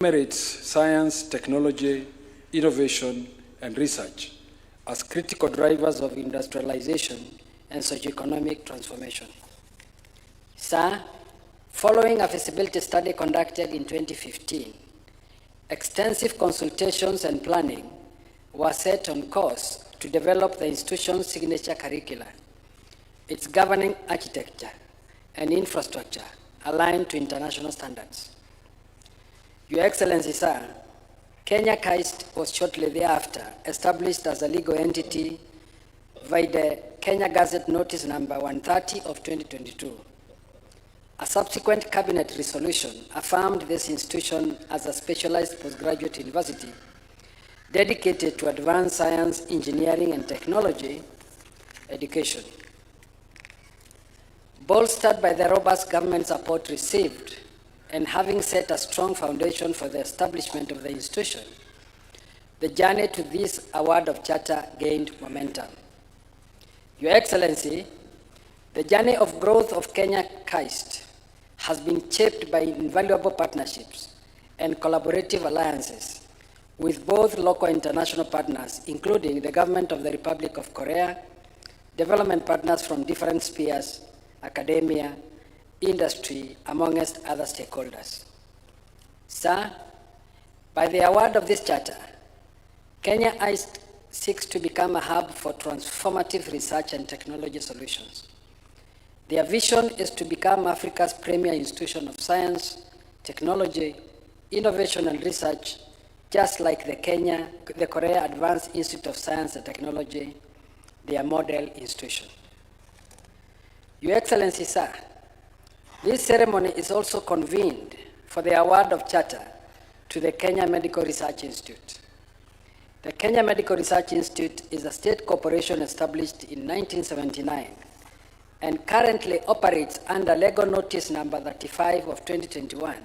merits science, technology, innovation, and research as critical drivers of industrialization and socioeconomic transformation. Sir, following a feasibility study conducted in 2015, extensive consultations and planning were set on course to develop the institution's signature curricula, its governing architecture, and infrastructure aligned to international standards. Your Excellency, sir, Kenya KAIST was shortly thereafter established as a legal entity by the Kenya Gazette Notice number 130 of 2022. A subsequent cabinet resolution affirmed this institution as a specialized postgraduate university dedicated to advanced science, engineering, and technology education. Bolstered by the robust government support received and having set a strong foundation for the establishment of the institution, the journey to this award of charter gained momentum. Your Excellency, the journey of growth of Kenya KAIST has been shaped by invaluable partnerships and collaborative alliances with both local and international partners, including the Government of the Republic of Korea, development partners from different spheres, academia, industry, amongst other stakeholders. Sir, by the award of this charter, Kenya KAIST seeks to become a hub for transformative research and technology solutions. Their vision is to become Africa's premier institution of science, technology, innovation, and research, just like the Korea Advanced Institute of Science and Technology, their model institution. Your Excellency, sir, this ceremony is also convened for the award of charter to the Kenya Medical Research Institute. The Kenya Medical Research Institute is a state corporation established in 1979 and currently operates under legal notice number 35 of 2021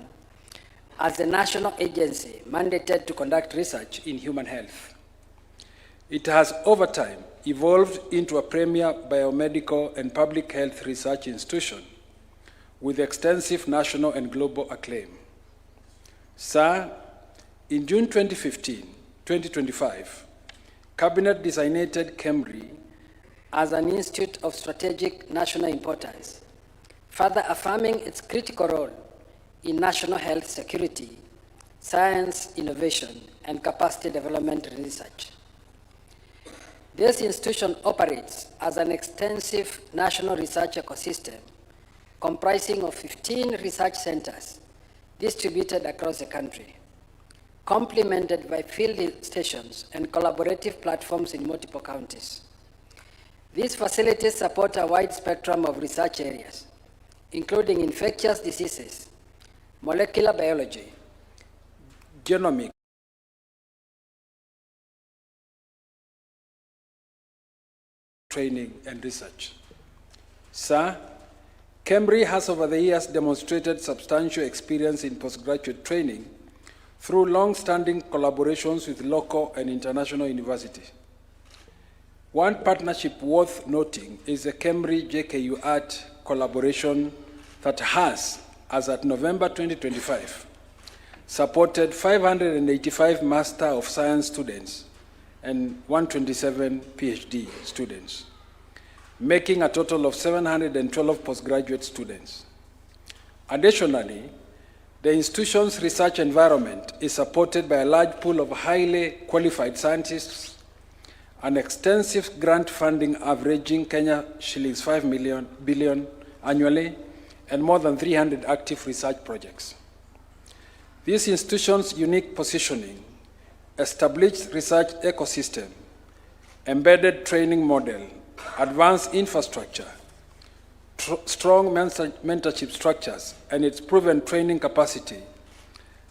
as a national agency mandated to conduct research in human health. It has over time evolved into a premier biomedical and public health research institution with extensive national and global acclaim. Sir, in June 2025, Cabinet designated KEMRI as an institute of strategic national importance, further affirming its critical role in national health security, science, innovation, and capacity development research. This institution operates as an extensive national research ecosystem comprising of 15 research centers distributed across the country, complemented by field stations and collaborative platforms in multiple counties. These facilities support a wide spectrum of research areas, including infectious diseases, molecular biology, genomics, training, and research. Sir, KEMRI has over the years demonstrated substantial experience in postgraduate training through long-standing collaborations with local and international universities. One partnership worth noting is the KEMRI-JKU Art collaboration that has, as at November 2025, supported 585 Master of Science students and 127 PhD students, making a total of 712 postgraduate students. Additionally, the institution's research environment is supported by a large pool of highly qualified scientists, an extensive grant funding averaging Kenya shillings 5 billion annually, and more than 300 active research projects. This institution's unique positioning, established research ecosystem, embedded training model, advanced infrastructure, strong mentorship structures, and its proven training capacity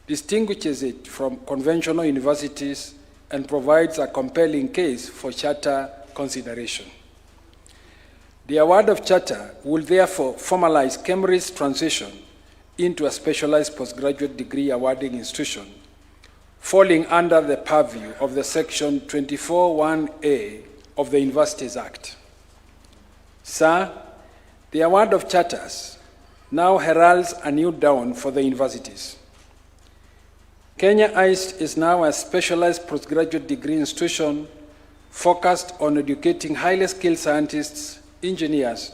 distinguishes it from conventional universities and provides a compelling case for charter consideration. The award of charter will therefore formalize KEMRI's transition into a specialized postgraduate degree awarding institution, falling under the purview of the Section 24(1)(a) of the Universities Act. Sir, the award of charters now heralds a new dawn for the universities. KEIST is now a specialized postgraduate degree institution focused on educating highly skilled scientists, engineers,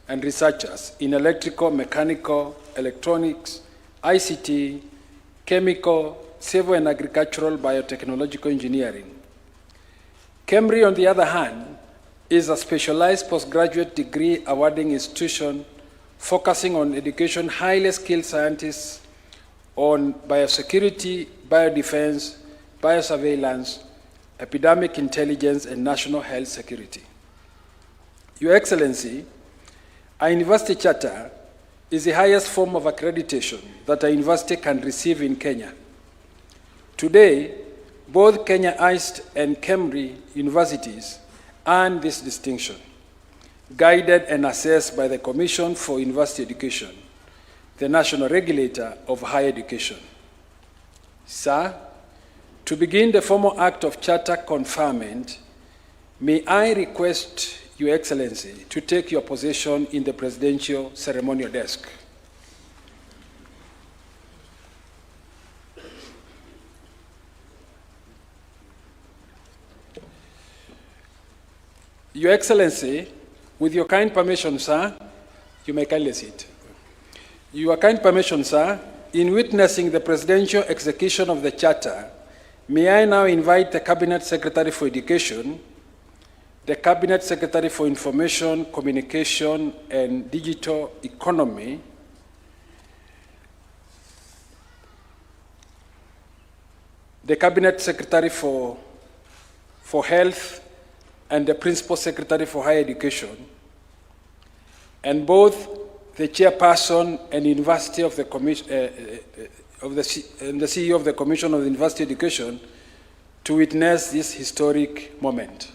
and researchers in electrical, mechanical, electronics, ICT, chemical, civil and agricultural, biotechnological engineering. KEMRI, on the other hand, is a specialized postgraduate degree awarding institution focusing on education highly skilled scientists on biosecurity, biodefense, biosurveillance, epidemic intelligence, and national health security. Your Excellency, a university charter is the highest form of accreditation that a university can receive in Kenya. Today, both KEIST and KEMRI universities earn this distinction, guided and assessed by the Commission for University Education, the national regulator of higher education. Sir, to begin the formal act of charter conferment, may I request Your Excellency to take your position in the presidential ceremonial desk. Your Excellency, with your kind permission, sir, you may kindly sit. Your kind permission, sir, in witnessing the presidential execution of the charter, may I now invite the Cabinet Secretary for Education, the Cabinet Secretary for Information, Communication, and Digital Economy, the Cabinet Secretary for Health, and the Principal Secretary for Higher Education, and both the Chairperson and University of the Commission, and the CEO of the Commission of University Education, to witness this historic moment.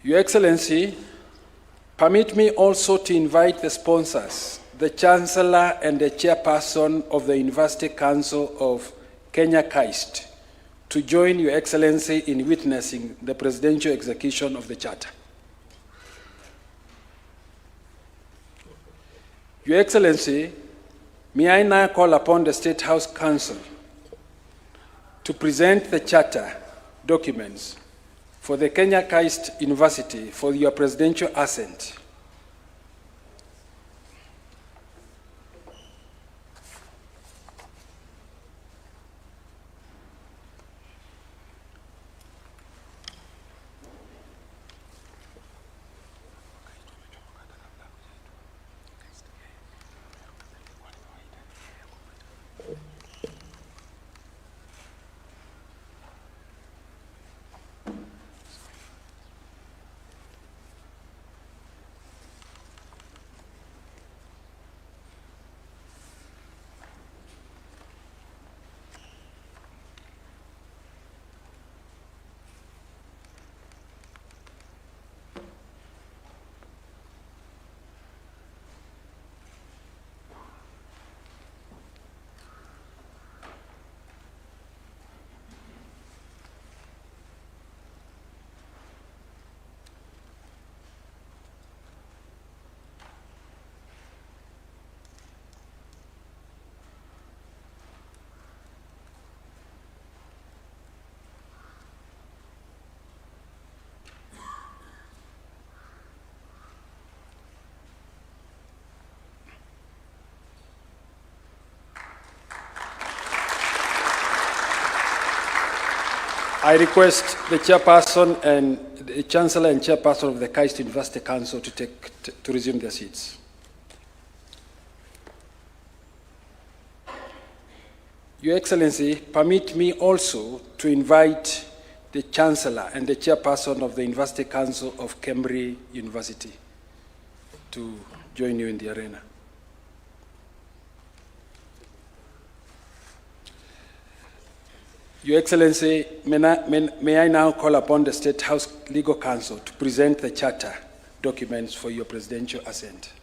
Your Excellency, permit me also to invite the sponsors, the Chancellor and the Chairperson of the University Council of Kenya KAIST, to join Your Excellency in witnessing the presidential execution of the Charter. Your Excellency, may I now call upon the State House Council to present the Charter documents for the Kenya KAIST University for your presidential assent. I request the Chairperson and the Chancellor and Chairperson of the KAIST University Council to resume their seats. Your Excellency, permit me also to invite the Chancellor and the Chairperson of the University Council of KEMRI University to join you in the arena. Your Excellency, may I now call upon the State House Legal Counsel to present the Charter documents for your presidential assent.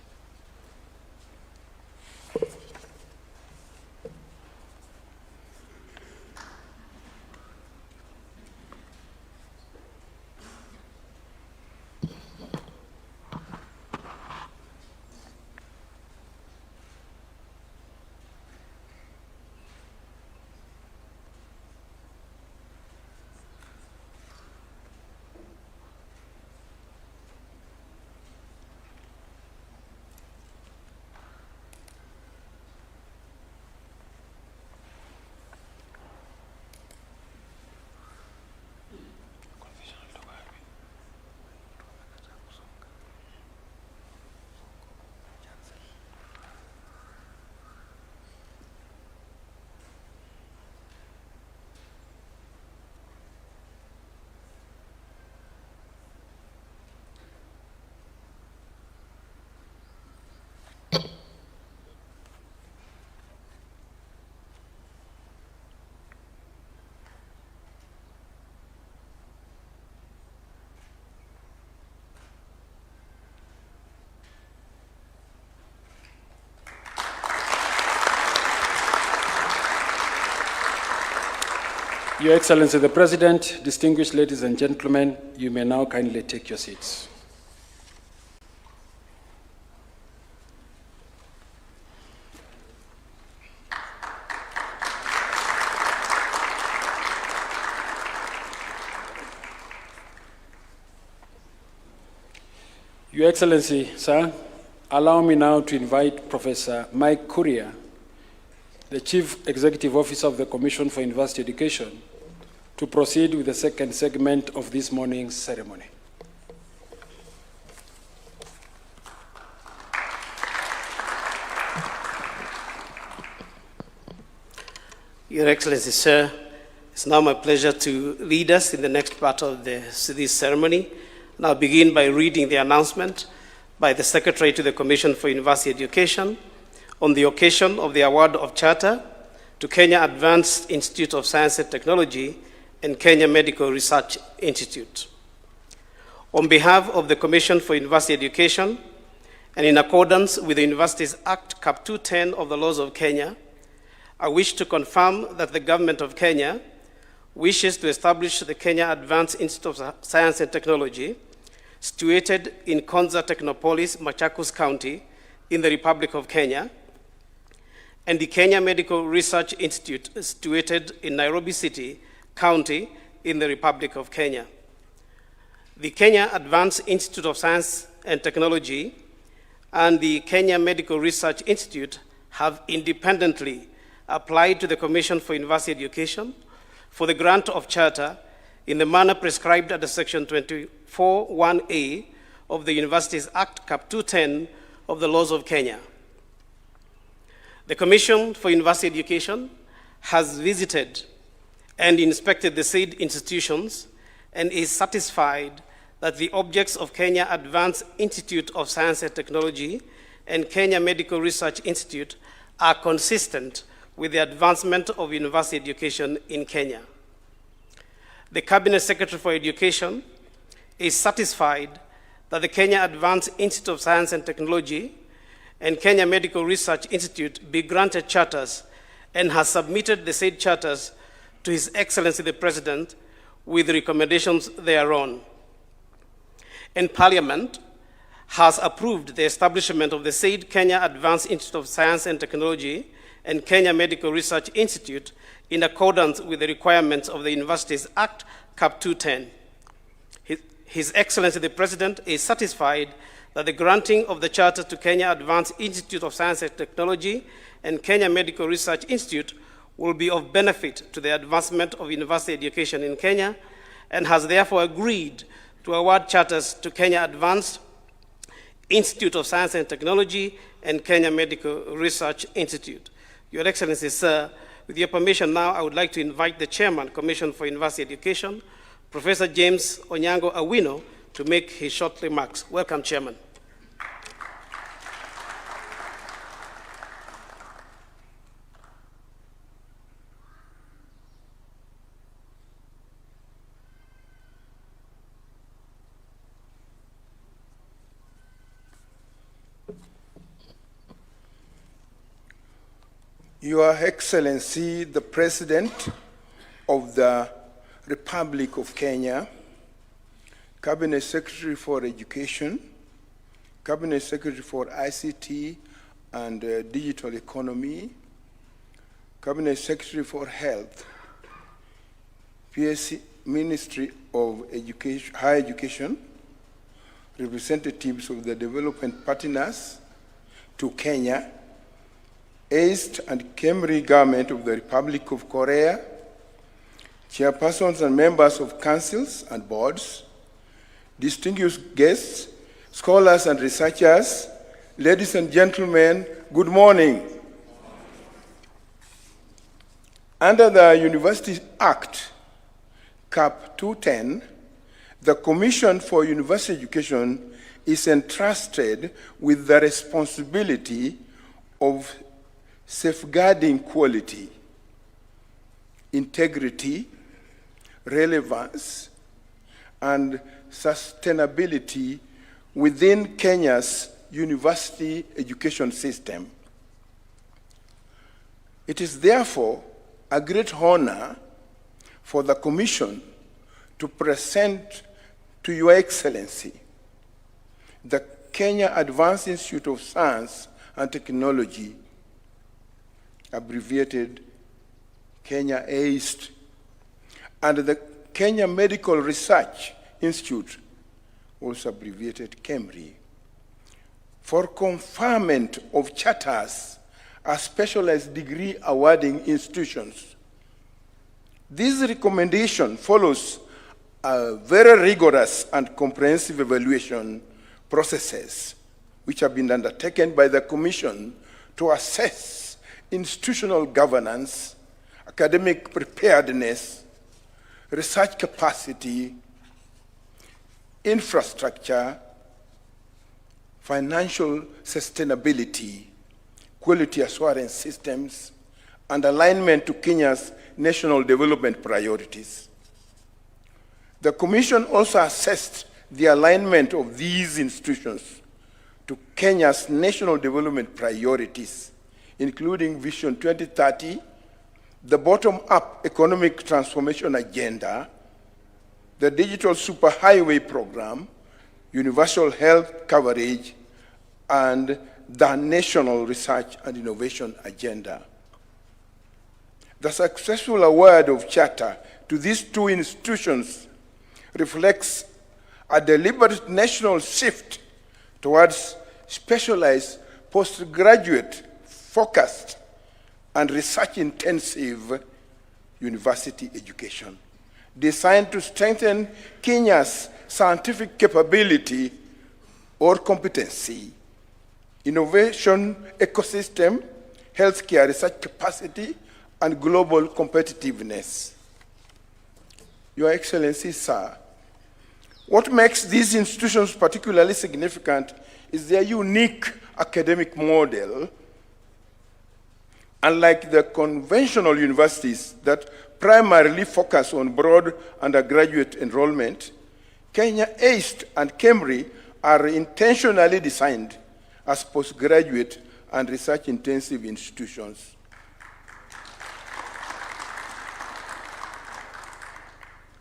Your Excellency the President, distinguished ladies and gentlemen, you may now kindly take your seats. Your Excellency, sir, allow me now to invite Professor Mike Courier, the Chief Executive Officer of the Commission for University Education, to proceed with the second segment of this morning's ceremony. Your Excellency, sir, it's now my pleasure to lead us in the next part of this ceremony. And I'll begin by reading the announcement by the Secretary to the Commission for University Education on the occasion of the award of charter to Kenya Advanced Institute of Science and Technology and Kenya Medical Research Institute. On behalf of the Commission for University Education, and in accordance with the Universities Act Cap 210 of the laws of Kenya, I wish to confirm that the Government of Kenya wishes to establish the Kenya Advanced Institute of Science and Technology, situated in Konza Technopolis, Machakos County, in the Republic of Kenya, and the Kenya Medical Research Institute, situated in Nairobi City, County, in the Republic of Kenya. The Kenya Advanced Institute of Science and Technology and the Kenya Medical Research Institute have independently applied to the Commission for University Education for the grant of charter in the manner prescribed under Section 24(1)(a) of the Universities Act Cap 210 of the laws of Kenya. The Commission for University Education has visited and inspected the said institutions and is satisfied that the objects of Kenya Advanced Institute of Science and Technology and Kenya Medical Research Institute are consistent with the advancement of university education in Kenya. The Cabinet Secretary for Education is satisfied that the Kenya Advanced Institute of Science and Technology and Kenya Medical Research Institute be granted charters and has submitted the said charters to His Excellency the President with recommendations thereon. And Parliament has approved the establishment of the said Kenya Advanced Institute of Science and Technology and Kenya Medical Research Institute in accordance with the requirements of the Universities Act Cap 210. His Excellency the President is satisfied that the granting of the charter to Kenya Advanced Institute of Science and Technology and Kenya Medical Research Institute will be of benefit to the advancement of university education in Kenya, and has therefore agreed to award charters to Kenya Advanced Institute of Science and Technology and Kenya Medical Research Institute. Your Excellency, sir, with your permission now, I would like to invite the Chairman, Commission for University Education, Professor James Onyango Awino, to make his short remarks. Welcome, Chairman. Your Excellency, the President of the Republic of Kenya, Cabinet Secretary for Education, Cabinet Secretary for ICT and Digital Economy, Cabinet Secretary for Health, PSC Ministry of Education, Higher Education, representatives of the development partners to Kenya, KAIST and KEMRI government of the Republic of Korea, chairpersons and members of councils and boards, distinguished guests, scholars and researchers, ladies and gentlemen, good morning. Under the University Act, Cap 210, the Commission for University Education is entrusted with the responsibility of safeguarding quality, integrity, relevance, and sustainability within Kenya's university education system. It is therefore a great honor for the Commission to present to Your Excellency the Kenya Advanced Institute of Science and Technology, abbreviated Kenya KAIST, and the Kenya Medical Research Institute, also abbreviated KEMRI, for conferment of charters as specialized degree awarding institutions. This recommendation follows a very rigorous and comprehensive evaluation processes which have been undertaken by the Commission to assess institutional governance, academic preparedness, research capacity, infrastructure, financial sustainability, quality assurance systems, and alignment to Kenya's national development priorities. The Commission also assessed the alignment of these institutions to Kenya's national development priorities, including Vision 2030, the bottom-up economic transformation agenda, the digital superhighway program, universal health coverage, and the national research and innovation agenda. The successful award of charter to these two institutions reflects a deliberate national shift towards specialized postgraduate focused and research-intensive university education, designed to strengthen Kenya's scientific capability or competency, innovation ecosystem, healthcare research capacity, and global competitiveness. Your Excellency, sir, what makes these institutions particularly significant is their unique academic model. Unlike the conventional universities that primarily focus on broad undergraduate enrollment, Kenya KAIST and KEMRI are intentionally designed as postgraduate and research-intensive institutions.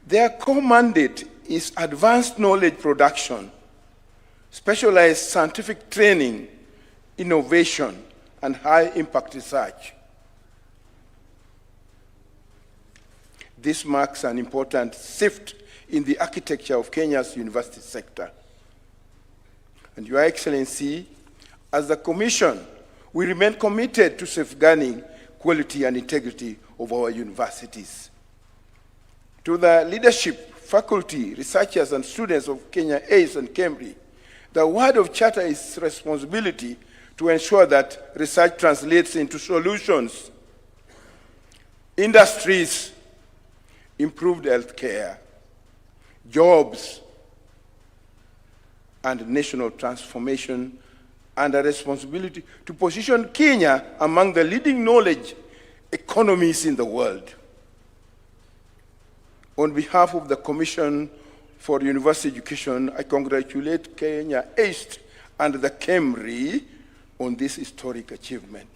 Their core mandate is advanced knowledge production, specialized scientific training, innovation, and high-impact research. This marks an important shift in the architecture of Kenya's university sector. And Your Excellency, as the Commission, we remain committed to safeguarding quality and integrity of our universities. To the leadership, faculty, researchers, and students of Kenya KAIST and KEMRI, the award of charter is responsibility to ensure that research translates into solutions, industries, improved healthcare, jobs, and national transformation, and a responsibility to position Kenya among the leading knowledge economies in the world. On behalf of the Commission for University Education, I congratulate Kenya KAIST and the KEMRI on this historic achievement.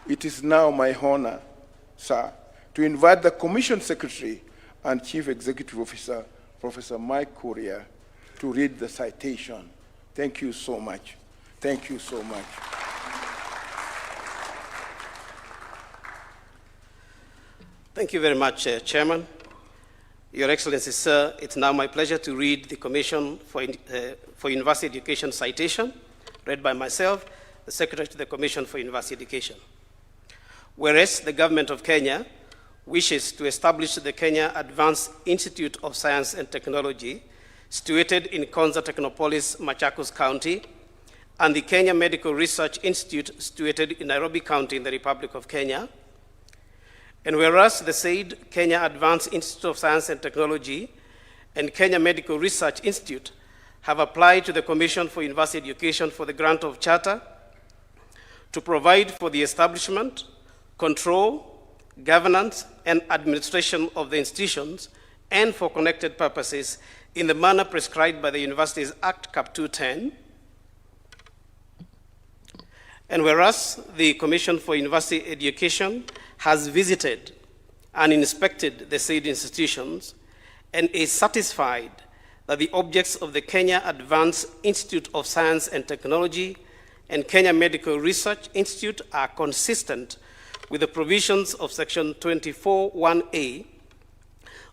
It is now my honor, sir, to invite the Commission Secretary and Chief Executive Officer, Professor Mike Kuria, to read the citation. Thank you so much. Thank you so much. Thank you very much, Chairman. Your Excellency, sir, it's now my pleasure to read the Commission for University Education citation, read by myself, the Secretary to the Commission for University Education. Whereas the Government of Kenya wishes to establish the Kenya Advanced Institute of Science and Technology, situated in Konza Technopolis, Machakos County, and the Kenya Medical Research Institute, situated in Nairobi County in the Republic of Kenya. And whereas the said Kenya Advanced Institute of Science and Technology and Kenya Medical Research Institute have applied to the Commission for University Education for the grant of charter to provide for the establishment, control, governance, and administration of the institutions and for connected purposes in the manner prescribed by the Universities Act Cap 210, And whereas the Commission for University Education has visited and inspected the said institutions and is satisfied that the objects of the Kenya Advanced Institute of Science and Technology and Kenya Medical Research Institute are consistent with the provisions of Section 24(1)(a)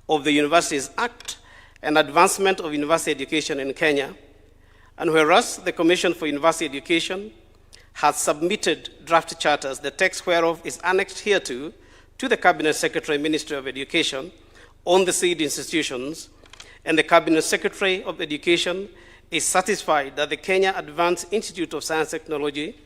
of the Universities Act and advancement of university education in Kenya, and whereas the Commission for University Education has submitted draft charters, the text whereof is annexed hereto to the Cabinet Secretary, Ministry of Education, on the said institutions, and the Cabinet Secretary of Education is satisfied that the Kenya Advanced Institute of Science and Technology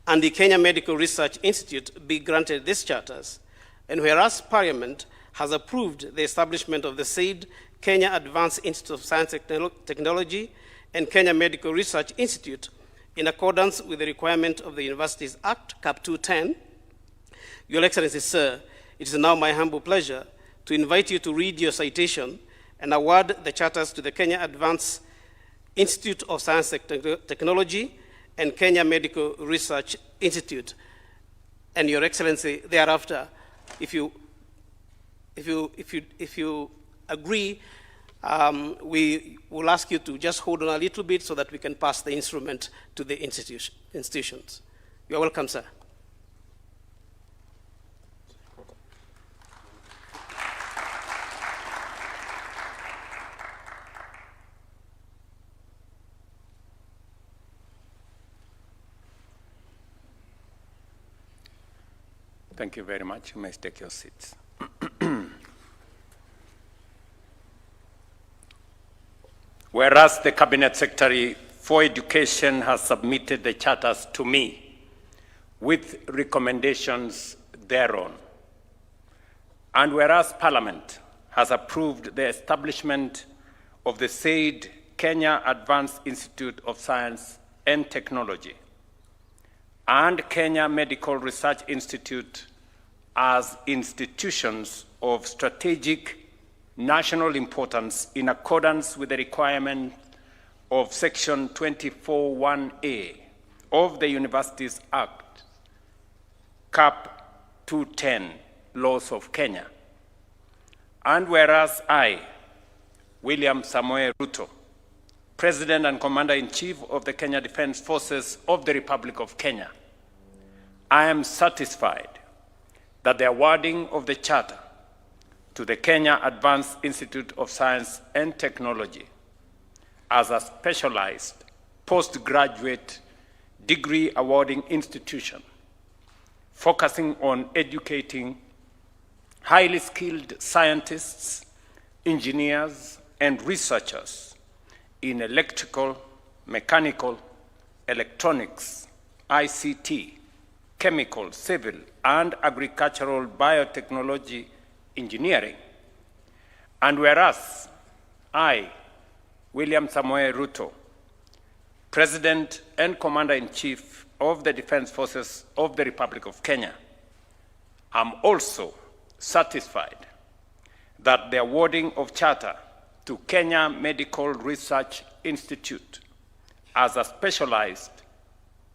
and the Kenya Medical Research Institute be granted these charters, and whereas Parliament has approved the establishment of the said Kenya Advanced Institute of Science and Technology and Kenya Medical Research Institute in accordance with the requirement of the Universities Act, Cap 210, Your Excellency, sir, it is now my humble pleasure to invite you to read your citation and award the charters to the Kenya Advanced Institute of Science and Technology and Kenya Medical Research Institute. And Your Excellency, thereafter, if you agree, we will ask you to just hold on a little bit so that we can pass the instrument to the institutions. You are welcome, sir. Thank you very much. You may take your seats. Whereas the Cabinet Secretary for Education has submitted the charters to me with recommendations thereon, and whereas Parliament has approved the establishment of the said Kenya Advanced Institute of Science and Technology and Kenya Medical Research Institute as institutions of strategic national importance in accordance with the requirement of Section 24(1)(a) of the Universities Act, Cap 210, Laws of Kenya. And whereas I, William Samoei Ruto, President and Commander-in-Chief of the Kenya Defense Forces of the Republic of Kenya, I am satisfied that the awarding of the charter to the Kenya Advanced Institute of Science and Technology as a specialized postgraduate degree awarding institution focusing on educating highly skilled scientists, engineers, and researchers in electrical, mechanical, electronics, ICT, chemical, civil, and agricultural biotechnology engineering. And whereas I, William Samoei Ruto, President and Commander-in-Chief of the Defense Forces of the Republic of Kenya, am also satisfied that the awarding of charter to Kenya Medical Research Institute as a specialized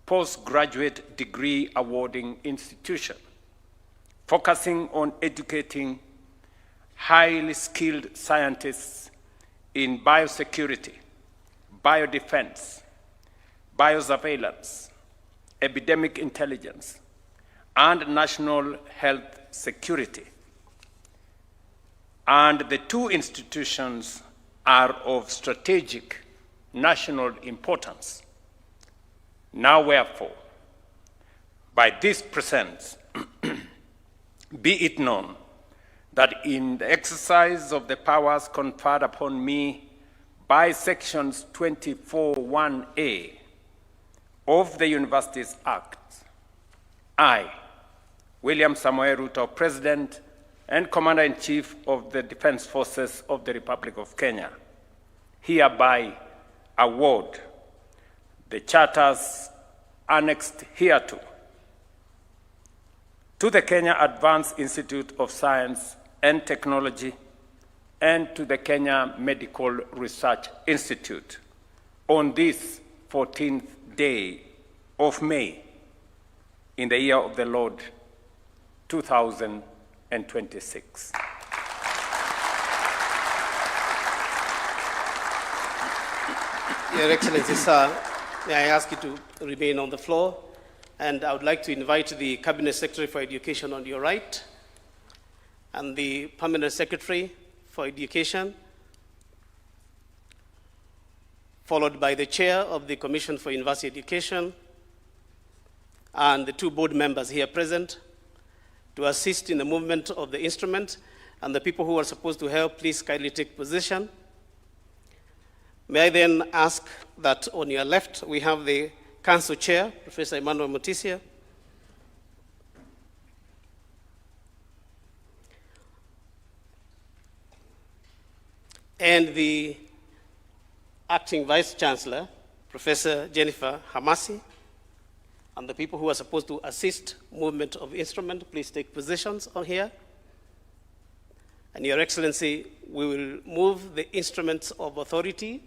postgraduate degree awarding institution, focusing on educating highly skilled scientists in biosecurity, biodefense, biosurveillance, epidemic intelligence, and national health security. And the two institutions are of strategic national importance. Now, wherefore, by this presence, be it known that in the exercise of the powers conferred upon me by Sections 24(1)(a) of the Universities Act, I, William Samoei Ruto, President and Commander-in-Chief of the Defense Forces of the Republic of Kenya, hereby award the charters annexed hereto to the Kenya Advanced Institute of Science and Technology and to the Kenya Medical Research Institute on this 14th day of May in the year of the Lord 2026. Your Excellency, sir, may I ask you to remain on the floor? And I would like to invite the Cabinet Secretary for Education on your right, and the Permanent Secretary for Education, followed by the Chair of the Commission for University Education, and the two board members here present to assist in the movement of the instrument. And the people who are supposed to help, please kindly take position. May I then ask that on your left, we have the Council Chair, Professor Emmanuel Mutisia. And the Acting Vice Chancellor, Professor Jennifer Hamasi. And the people who are supposed to assist movement of instrument, please take positions on here. And Your Excellency, we will move the instruments of authority.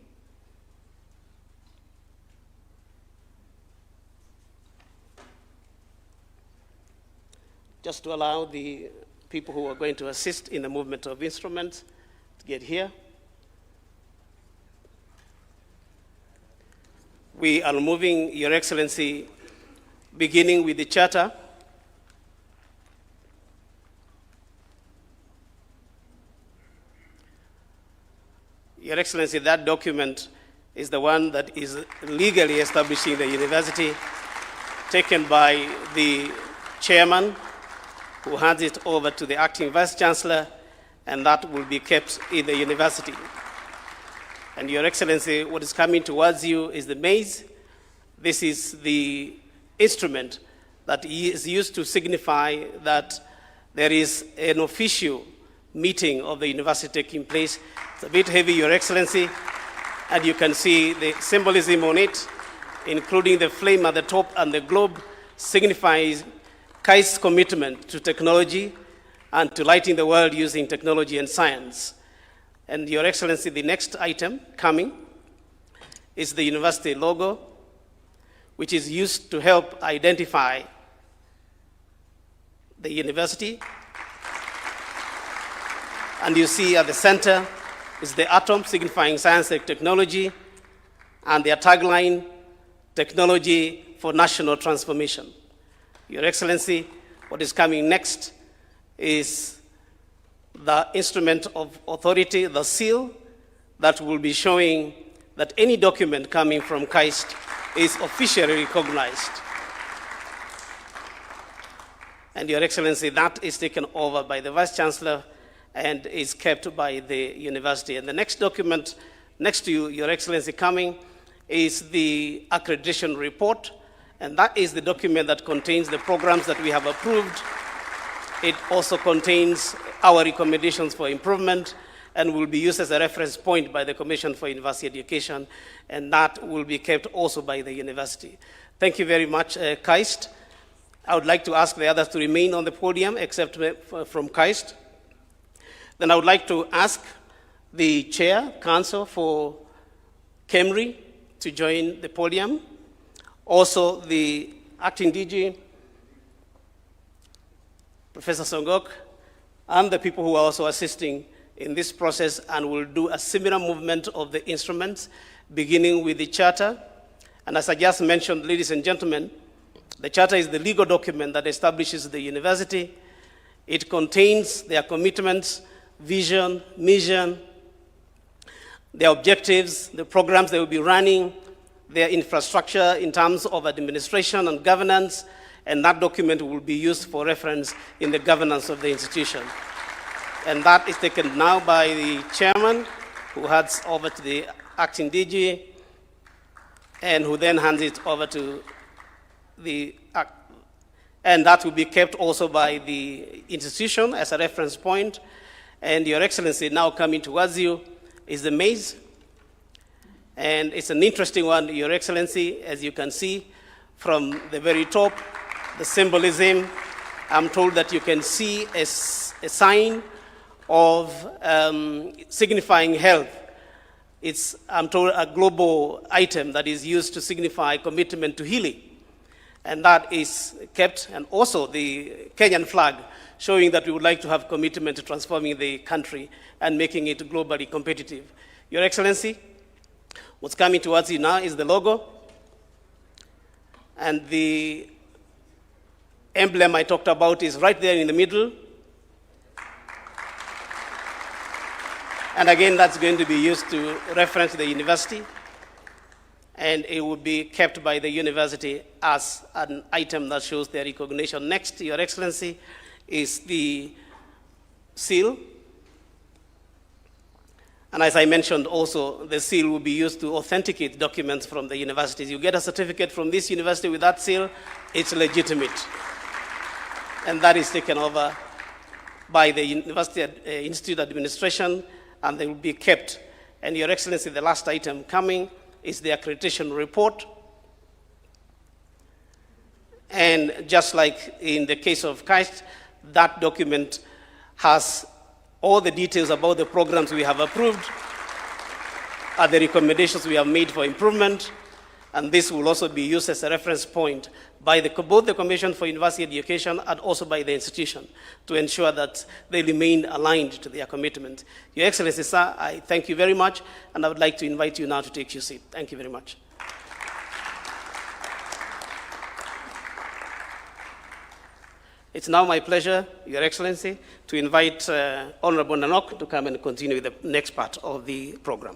Just to allow the people who are going to assist in the movement of instruments to get here. We are moving, Your Excellency, beginning with the charter. Your Excellency, that document is the one that is legally establishing the university, taken by the chairman, who hands it over to the acting vice chancellor, and that will be kept in the university. And Your Excellency, what is coming towards you is the maize. This is the instrument that is used to signify that there is an official meeting of the university taking place. It's a bit heavy, Your Excellency, and you can see the symbolism on it, including the flame at the top, and the globe signifies KAIST's commitment to technology and to lighting the world using technology and science. And Your Excellency, the next item coming is the university logo, which is used to help identify the university. And you see at the center is the atom, signifying science and technology, and their tagline, technology for national transformation. Your Excellency, what is coming next is the instrument of authority, the seal, that will be showing that any document coming from KAIST is officially recognized. And Your Excellency, that is taken over by the Vice Chancellor and is kept by the university. And the next document next to you, Your Excellency, coming is the accreditation report, and that is the document that contains the programs that we have approved. It also contains our recommendations for improvement and will be used as a reference point by the Commission for University Education, and that will be kept also by the university. Thank you very much, KAIST. I would like to ask the others to remain on the podium, except from KAIST. Then I would like to ask the Chair, Council for KEMRI, to join the podium. Also, the Acting DG, Professor Songok, and the people who are also assisting in this process, and will do a similar movement of the instruments, beginning with the charter. And as I just mentioned, ladies and gentlemen, the charter is the legal document that establishes the university. It contains their commitments, vision, mission, their objectives, the programs they will be running, their infrastructure in terms of administration and governance, and that document will be used for reference in the governance of the institution. And that is taken now by the chairman, who hands over to the acting DG, and who then hands it over to the, and that will be kept also by the institution as a reference point. And Your Excellency, now coming towards you is the maize. And it's an interesting one, Your Excellency, as you can see from the very top, the symbolism. I'm told that you can see a sign of signifying health. It's, I'm told, a global item that is used to signify commitment to healing. And that is kept, and also the Kenyan flag, showing that we would like to have commitment to transforming the country and making it globally competitive. Your Excellency, what's coming towards you now is the logo, and the emblem I talked about is right there in the middle. And again, that's going to be used to reference the university, and it will be kept by the university as an item that shows their recognition. Next, Your Excellency, is the seal. And as I mentioned also, the seal will be used to authenticate documents from the universities. You get a certificate from this university with that seal, it's legitimate. And that is taken over by the University Institute Administration, and they will be kept. And Your Excellency, the last item coming is the accreditation report. And just like in the case of KAIST, that document has all the details about the programs we have approved, and the recommendations we have made for improvement, and this will also be used as a reference point by both the Commission for University Education and also by the institution to ensure that they remain aligned to their commitment. Your Excellency, sir, I thank you very much, and I would like to invite you now to take your seat. Thank you very much. It's now my pleasure, Your Excellency, to invite Honorable Nanok to come and continue with the next part of the program.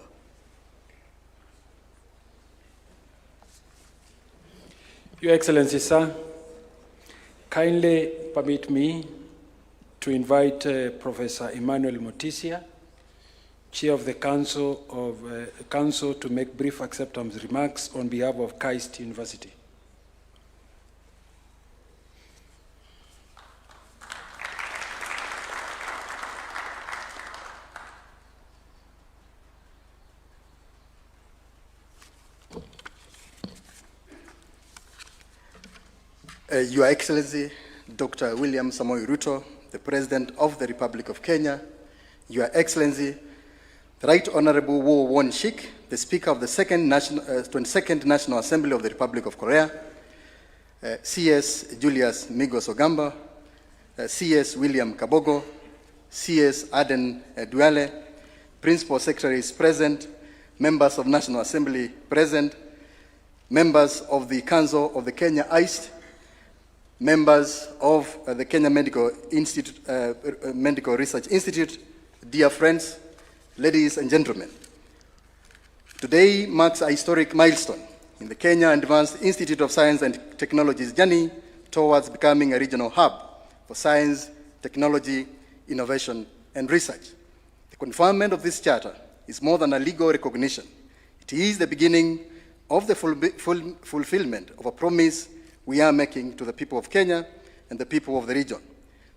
Your Excellency, sir, kindly permit me to invite Professor Emmanuel Motisia, Chair of the Council, to make brief acceptance remarks on behalf of KAIST University. Your Excellency, Dr. William Samoei Ruto, the President of the Republic of Kenya, Your Excellency, the Right Honorable Wo Won Shik, the Speaker of the 22nd National Assembly of the Republic of Korea, CS Julius Migos Ogamba, CS William Kabogo, CS Aden Duale, Principal Secretaries present, members of National Assembly present, members of the Council of the Kenya KAIST, members of the Kenya Medical Research Institute, dear friends, ladies and gentlemen. Today marks a historic milestone in the Kenya Advanced Institute of Science and Technology's journey towards becoming a regional hub for science, technology, innovation, and research. The conferment of this charter is more than a legal recognition. It is the beginning of the fulfillment of a promise we are making to the people of Kenya and the people of the region.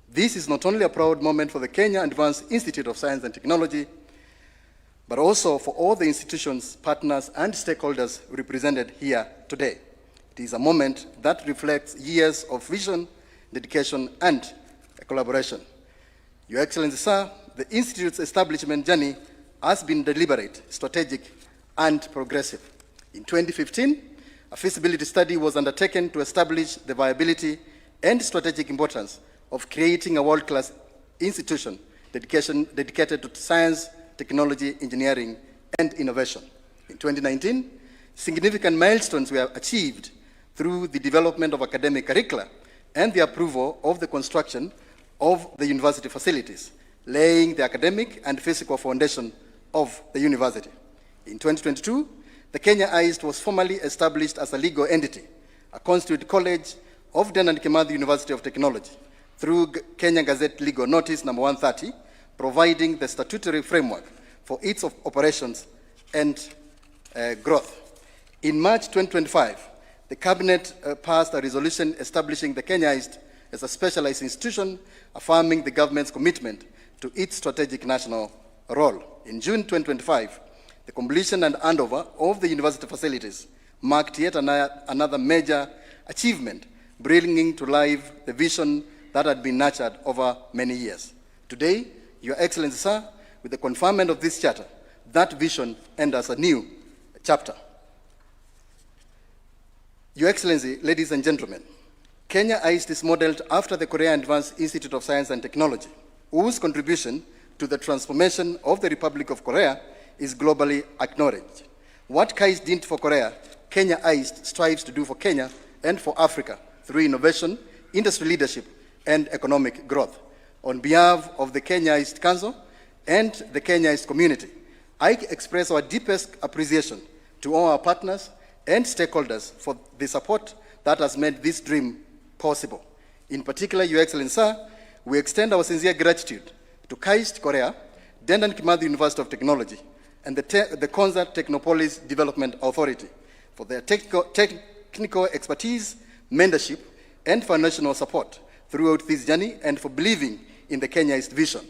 This is not only a proud moment for the Kenya Advanced Institute of Science and Technology, but also for all the institutions, partners, and stakeholders represented here today. It is a moment that reflects years of vision, dedication, and collaboration. Your Excellency, sir, the Institute's establishment journey has been deliberate, strategic, and progressive. In 2015, a feasibility study was undertaken to establish the viability and strategic importance of creating a world-class institution dedicated to science, technology, engineering, and innovation. In 2019, significant milestones were achieved through the development of academic curricula and the approval of the construction of the university facilities, laying the academic and physical foundation of the university. In 2022, the Kenya KAIST was formally established as a legal entity, a constituted college of Den and Kimathi University of Technology, through Kenya Gazette Legal Notice number 130, providing the statutory framework for its operations and growth. In March 2025, the Cabinet passed a resolution establishing the Kenya KAIST as a specialized institution, affirming the government's commitment to its strategic national role. In June 2025, the completion and handover of the university facilities marked yet another major achievement, bringing to life the vision that had been nurtured over many years. Today, Your Excellency, sir, with the conferment of this charter, that vision enters a new chapter. Your Excellency, ladies and gentlemen, Kenya KAIST is modeled after the Korea Advanced Institute of Science and Technology, whose contribution to the transformation of the Republic of Korea is globally acknowledged. What KAIST did for Korea, Kenya KAIST strives to do for Kenya and for Africa through innovation, industry leadership, and economic growth. On behalf of the Kenya KAIST Council and the Kenya KAIST community, I express our deepest appreciation to all our partners and stakeholders for the support that has made this dream possible. In particular, Your Excellency, sir, we extend our sincere gratitude to KAIST Korea, Dendan Kimathi University of Technology, and the Konza Technopolis Development Authority for their technical expertise, mentorship, and financial support throughout this journey, and for believing in the Kenya KAIST vision.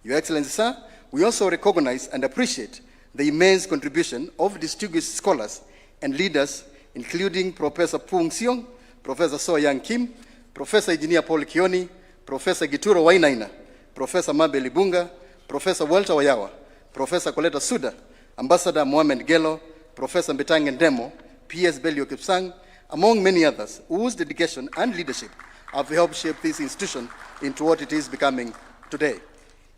Your Excellency, sir, we also recognize and appreciate the immense contribution of distinguished scholars and leaders, including Professor Pung Siong, Professor So Yang Kim, Professor Engineer Paul Kioni, Professor Gituro Wainaina, Professor Mabel Ibunga, Professor Walter Wayawa, Professor Koleta Suda, Ambassador Mohamed Gelo, Professor Mbetang Ndemo, P.S. Belio Kipsang, among many others, whose dedication and leadership have helped shape this institution into what it is becoming today.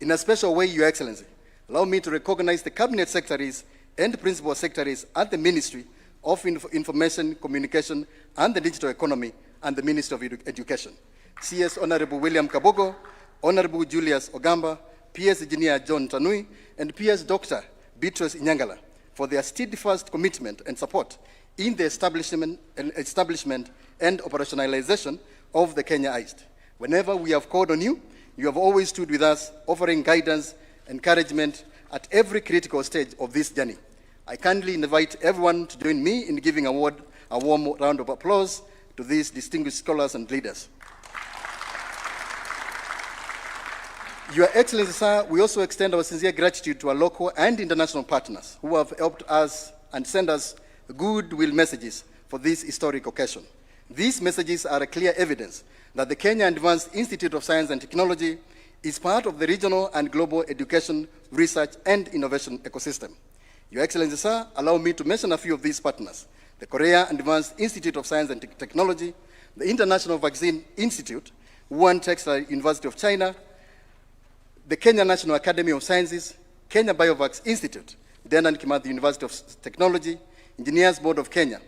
In a special way, Your Excellency, allow me to recognize the Cabinet Secretaries and Principal Secretaries at the Ministry of Information, Communication, and the Digital Economy, and the Ministry of Education. CS Honorable William Kabogo, Honorable Julius Ogamba, PS Engineer John Tanui, and PS Dr. Beatrice Inyangala for their steadfast commitment and support in the establishment and operationalization of the Kenya KAIST. Whenever we have called on you, you have always stood with us, offering guidance, encouragement at every critical stage of this journey. I kindly invite everyone to join me in giving a warm round of applause to these distinguished scholars and leaders. Your Excellency, sir, we also extend our sincere gratitude to our local and international partners who have helped us and sent us goodwill messages for this historic occasion. These messages are a clear evidence that the Kenya Advanced Institute of Science and Technology is part of the regional and global education, research, and innovation ecosystem. Your Excellency, sir, allow me to mention a few of these partners: the Korea Advanced Institute of Science and Technology, the International Vaccine Institute, Wuhan Textile University of China, the Kenya National Academy of Sciences, Kenya Biovax Institute, Dendan Kimathi University of Technology, Engineers Board of Kenya,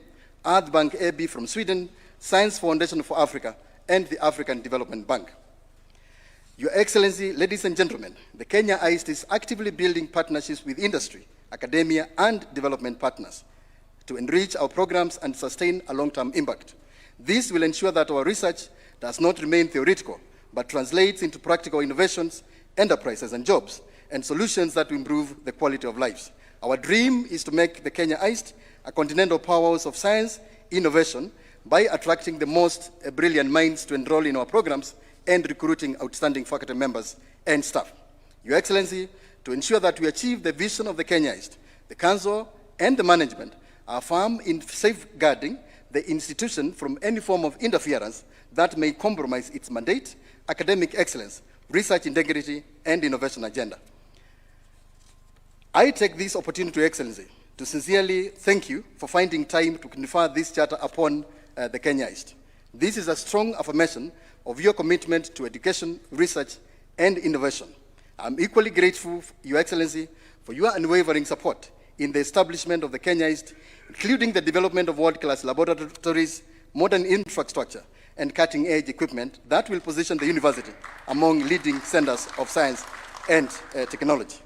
Earth Bank AB from Sweden, Science Foundation for Africa, and the African Development Bank. Your Excellency, ladies and gentlemen, the Kenya KAIST is actively building partnerships with industry, academia, and development partners to enrich our programs and sustain a long-term impact. This will ensure that our research does not remain theoretical, but translates into practical innovations, enterprises, and jobs, and solutions that will improve the quality of lives. Our dream is to make the Kenya KAIST a continental powerhouse of science, innovation, by attracting the most brilliant minds to enroll in our programs and recruiting outstanding faculty members and staff. Your Excellency, to ensure that we achieve the vision of the Kenya KAIST, the Council and the management are firm in safeguarding the institution from any form of interference that may compromise its mandate, academic excellence, research integrity, and innovation agenda. I take this opportunity, Your Excellency, to sincerely thank you for finding time to confer this charter upon the Kenya KAIST. This is a strong affirmation of your commitment to education, research, and innovation. I'm equally grateful, Your Excellency, for your unwavering support in the establishment of the Kenya KAIST, including the development of world-class laboratories, modern infrastructure, and cutting-edge equipment that will position the university among leading centers of science and technology.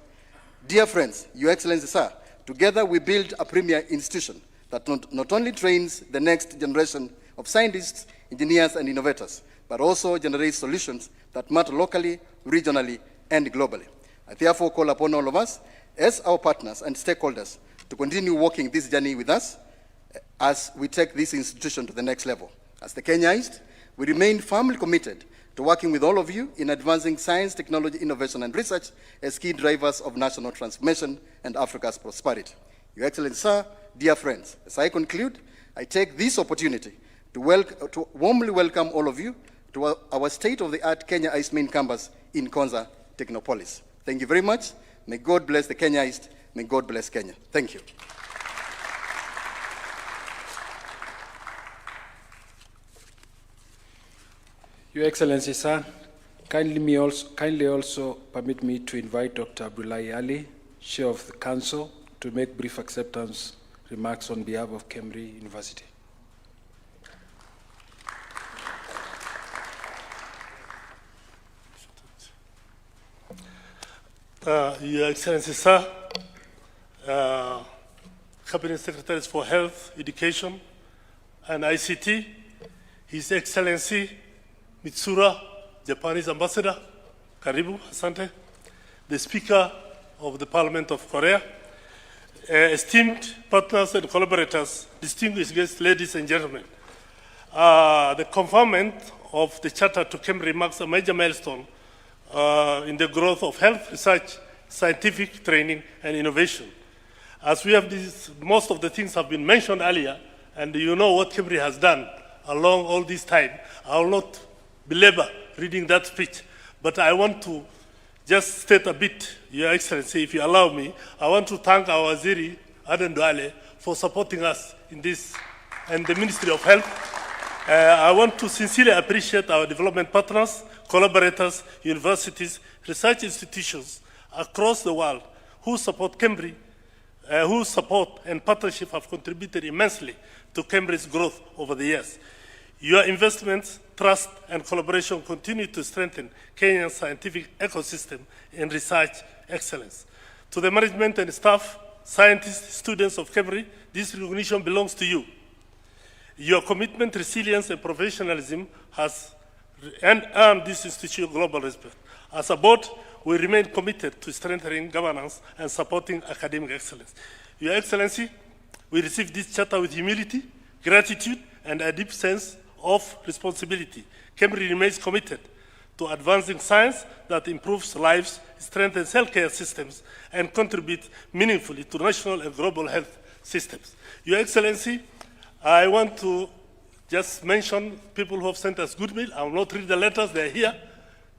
Dear friends, Your Excellency, sir, together we build a premier institution that not only trains the next generation of scientists, engineers, and innovators, but also generates solutions that matter locally, regionally, and globally. I therefore call upon all of us, as our partners and stakeholders, to continue walking this journey with us as we take this institution to the next level. As the Kenya KAIST, we remain firmly committed to working with all of you in advancing science, technology, innovation, and research as key drivers of national transformation and Africa's prosperity. Your Excellency, sir, dear friends, as I conclude, I take this opportunity to warmly welcome all of you to our state-of-the-art Kenya KAIST main campus in Konza Technopolis. Thank you very much. May God bless the Kenya KAIST. May God bless Kenya. Thank you. Your Excellency, sir, kindly also permit me to invite Dr. Abdullahi Ali, Chair of the Council, to make brief acceptance remarks on behalf of KEMRI University. Your Excellency, sir, Cabinet Secretaries for Health, Education, and ICT, His Excellency Mitsura, Japanese Ambassador, Karibu, Asante, the Speaker of the Parliament of Korea, esteemed partners and collaborators, distinguished guests, ladies and gentlemen. The conferment of the Charter to KEMRI marks a major milestone in the growth of health research, scientific training, and innovation. As we have most of the things have been mentioned earlier, and you know what KEMRI has done along all this time. I will not belabor reading that speech, but I want to just state a bit, Your Excellency, if you allow me. I want to thank our Waziri, Aden Duale, for supporting us in this, and the Ministry of Health. I want to sincerely appreciate our development partners, collaborators, universities, research institutions across the world who support KEMRI, whose support and partnership have contributed immensely to KEMRI's growth over the years. Your investments, trust, and collaboration continue to strengthen Kenya's scientific ecosystem and research excellence. To the management and staff, scientists, students of KEMRI, this recognition belongs to you. Your commitment, resilience, and professionalism has earned this institution global respect. As a board, we remain committed to strengthening governance and supporting academic excellence. Your Excellency, we receive this charter with humility, gratitude, and a deep sense of responsibility. KEMRI remains committed to advancing science that improves lives, strengthens healthcare systems, and contributes meaningfully to national and global health systems. Your Excellency, I want to just mention people who have sent us goodwill. I will not read the letters, they're here.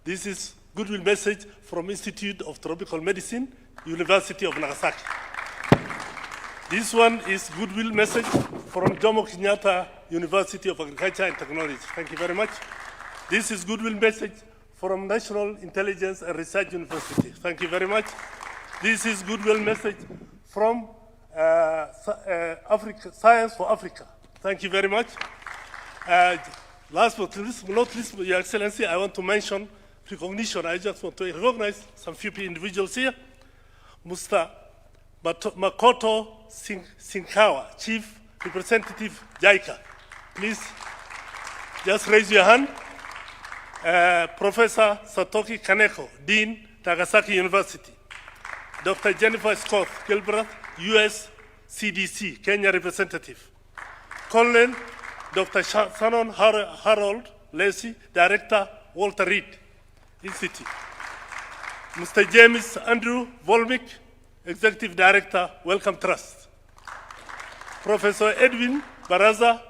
This is goodwill message from Institute of Tropical Medicine, University of Nagasaki. This one is goodwill message from Jomo Kenyatta University of Agriculture and Technology. Thank you very much. This is goodwill message from National Intelligence and Research University. Thank you very much. This is goodwill message from Africa, Science for Africa. Thank you very much. Last but not least, Your Excellency, I want to mention recognition. I just want to recognize some few individuals here. Mr. Makoto Sinkawa, Chief Representative JICA. Please, just raise your hand. Professor Satoki Kaneko, Dean, Nagasaki University. Dr. Jennifer Scott Gilbreth, US CDC, Kenya Representative. Colonel Dr. Shannon Harold Lacey, Director, Walter Reed Institute. Mr. James Andrew Volmick, Executive Director, Wellcome Trust. Professor Edwin Baraza,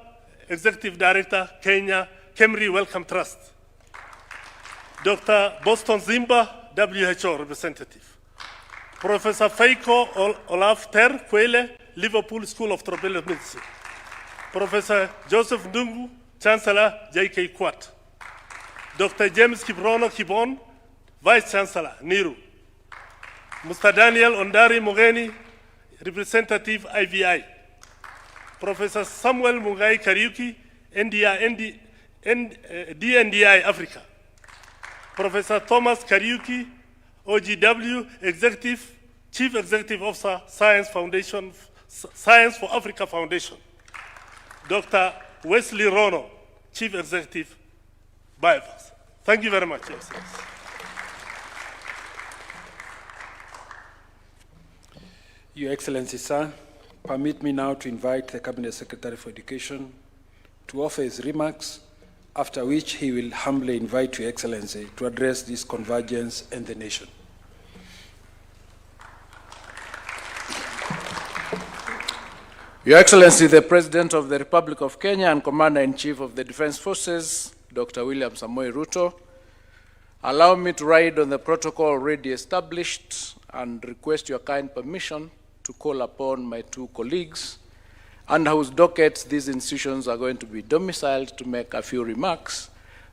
Executive Director, Kenya, KEMRI Wellcome Trust. Dr. Boston Zimba, WHO Representative. Professor Feiko Olaf Ter Kwele, Liverpool School of Tropical Medicine. Professor Joseph Ndungu, Chancellor, JK Quat. Dr. James Kibrono Kibon, Vice Chancellor, NIRU. Mr. Daniel Ondari Mogeni, Representative, IVI. Professor Samuel Mugai Kariuki, DNDI Africa. Professor Thomas Kariuki, OGW, Chief Executive Officer, Science for Africa Foundation. Dr. Wesley Rono, Chief Executive, BioVax. Thank you very much, Your Excellency. Your Excellency, sir, permit me now to invite the Cabinet Secretary for Education to offer his remarks, after which he will humbly invite Your Excellency to address this convergence and the nation. Your Excellency, the President of the Republic of Kenya and Commander-in-Chief of the Defense Forces, Dr. William Samoei Ruto, allow me to ride on the protocol already established and request your kind permission to call upon my two colleagues, under whose dockets these institutions are going to be domiciled, to make a few remarks.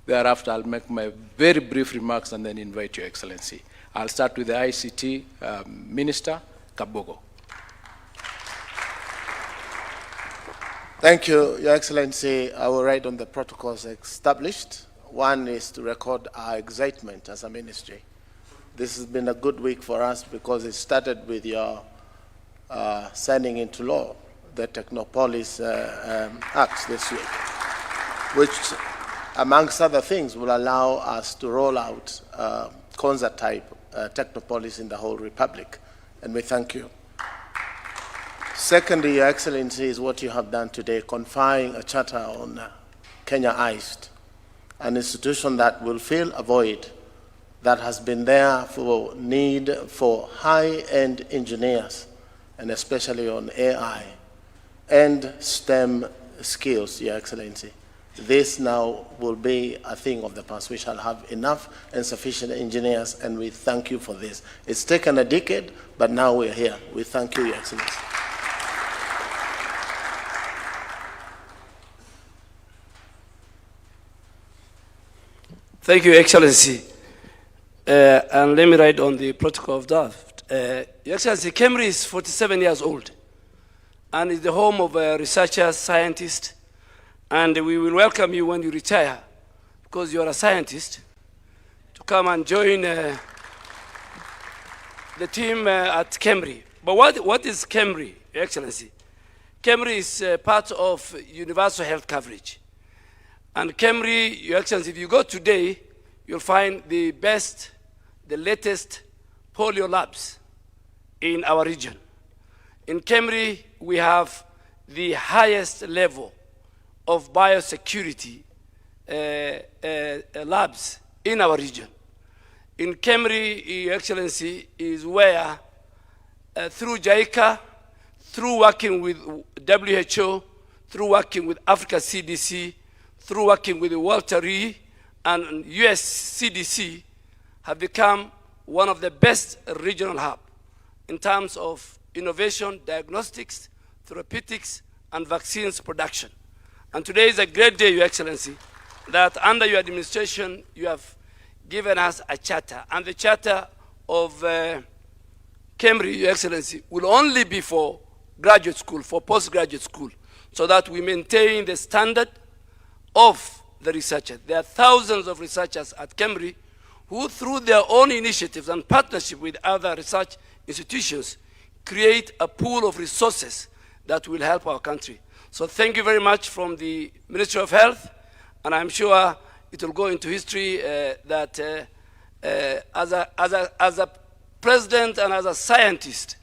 Thereafter, I'll make my very brief remarks and then invite Your Excellency. I'll start with the ICT Minister, Kabogo. Thank you, Your Excellency. I will write on the protocols established. One is to record our excitement as a ministry. This has been a good week for us because it started with your signing into law the Technopolis Act this week, which, amongst other things, will allow us to roll out concert-type Technopolis in the whole Republic, and we thank you. Secondly, Your Excellency, is what you have done today, conferring a charter on KAIST, an institution that will fill a void that has been there for need for high-end engineers, and especially on AI and STEM skills, Your Excellency. This now will be a thing of the past. We shall have enough and sufficient engineers, and we thank you for this. It's taken a decade, but now we're here. We thank you, Your Excellency. Thank you, Excellency. And let me write on the protocol of draft. Your Excellency, KEMRI is 47 years old and is the home of researchers, scientists, and we will welcome you when you retire, because you are a scientist, to come and join the team at KEMRI. But what is KEMRI, Your Excellency? KEMRI is part of universal health coverage. And KEMRI, Your Excellency, if you go today, you'll find the best, the latest polio labs in our region. In KEMRI, we have the highest level of biosecurity labs in our region. In KEMRI, Your Excellency, is where through JICA, through working with WHO, through working with Africa CDC, through working with the Walter Reed and US CDC, have become one of the best regional hubs in terms of innovation, diagnostics, therapeutics, and vaccines production. And today is a great day, Your Excellency, that under your administration, you have given us a charter. And the charter of KEMRI, Your Excellency, will only be for graduate school, for postgraduate school, so that we maintain the standard of the researchers. There are thousands of researchers at KEMRI who, through their own initiatives and partnership with other research institutions, create a pool of resources that will help our country. So thank you very much from the Ministry of Health, and I'm sure it will go into history that as a president and as a scientist,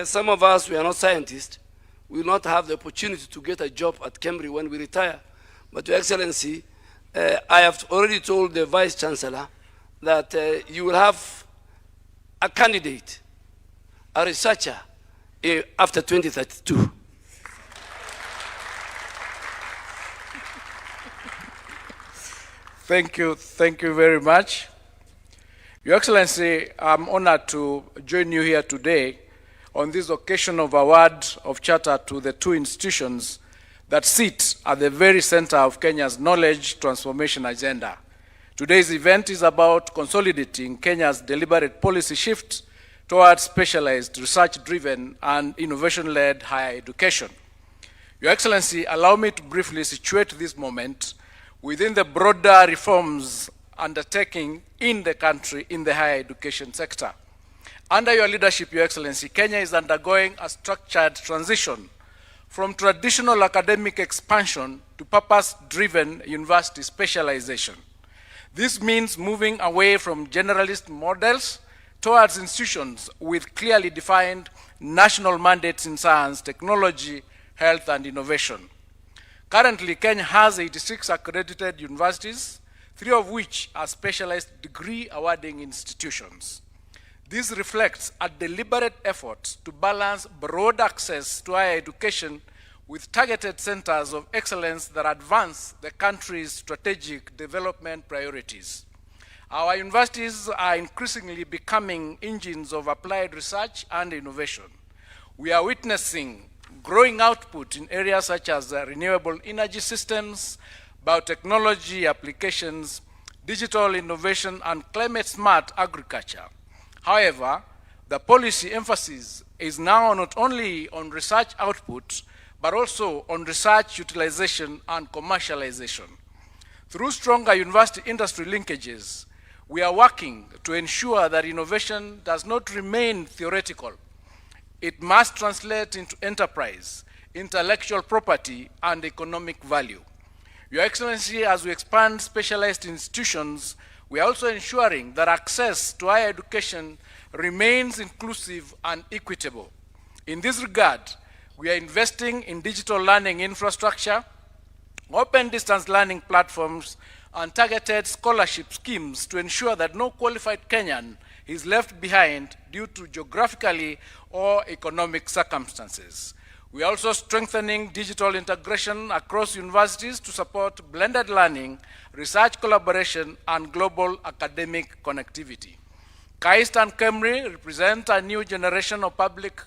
some of us, we are not scientists, we will not have the opportunity to get a job at KEMRI when we retire. But Your Excellency, I have already told the Vice Chancellor that you will have a candidate, a researcher, after 2032. Thank you very much. Your Excellency, I'm honored to join you here today on this occasion of award of charter to the two institutions that sit at the very center of Kenya's knowledge transformation agenda. Today's event is about consolidating Kenya's deliberate policy shift towards specialized, research-driven, and innovation-led higher education. Your Excellency, allow me to briefly situate this moment within the broader reforms undertaking in the country in the higher education sector. Under your leadership, Your Excellency, Kenya is undergoing a structured transition from traditional academic expansion to purpose-driven university specialization. This means moving away from generalist models towards institutions with clearly defined national mandates in science, technology, health, and innovation. Currently, Kenya has 86 accredited universities, 3 of which are specialized degree awarding institutions. This reflects a deliberate effort to balance broad access to higher education with targeted centers of excellence that advance the country's strategic development priorities. Our universities are increasingly becoming engines of applied research and innovation. We are witnessing growing output in areas such as renewable energy systems, biotechnology applications, digital innovation, and climate-smart agriculture. However, the policy emphasis is now not only on research output, but also on research utilization and commercialization. Through stronger university-industry linkages, we are working to ensure that innovation does not remain theoretical. It must translate into enterprise, intellectual property, and economic value. Your Excellency, as we expand specialized institutions, we are also ensuring that access to higher education remains inclusive and equitable. In this regard, we are investing in digital learning infrastructure, open distance learning platforms, and targeted scholarship schemes to ensure that no qualified Kenyan is left behind due to geographically or economic circumstances. We are also strengthening digital integration across universities to support blended learning, research collaboration, and global academic connectivity. KAIST and KEMRI represent a new generation of public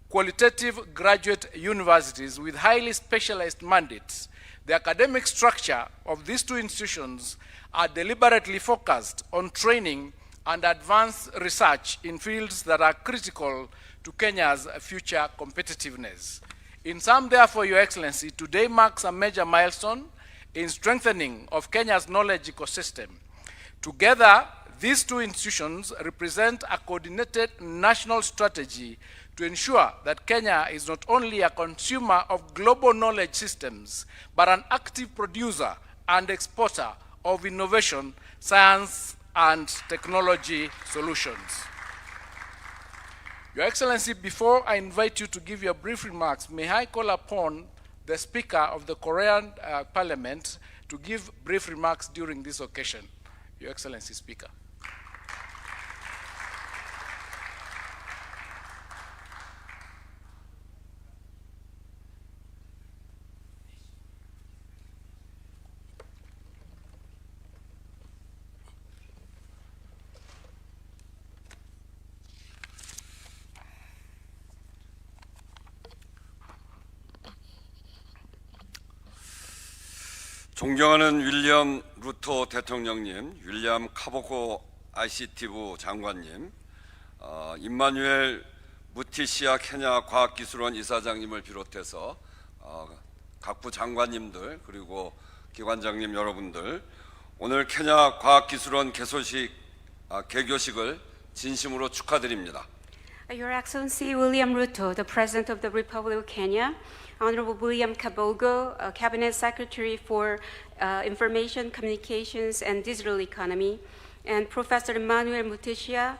qualitative graduate universities with highly specialized mandates. The academic structure of these two institutions are deliberately focused on training and advanced research in fields that are critical to Kenya's future competitiveness. In sum, therefore, Your Excellency, today marks a major milestone in strengthening of Kenya's knowledge ecosystem. Together, these two institutions represent a coordinated national strategy to ensure that Kenya is not only a consumer of global knowledge systems, but an active producer and exporter of innovation, science, and technology solutions. Your Excellency, before I invite you to give your brief remarks, may I call upon the Speaker of the Korean Parliament to give brief remarks during this occasion. Your Excellency, Speaker. 존경하는 윌리엄 루토 대통령님, 윌리엄 카보코 ICT부 장관님, 임마누엘 무티시아 케냐 과학기술원 이사장님을 비롯해서 각부 장관님들 그리고 기관장님 여러분들, 오늘 케냐 과학기술원 개교식을 진심으로 축하드립니다. Your Excellency William Ruto, the President of the Republic of Kenya, Honorable William Kabogo, Cabinet Secretary for Information, Communications, and Digital Economy, and Professor Emmanuel Mutishia,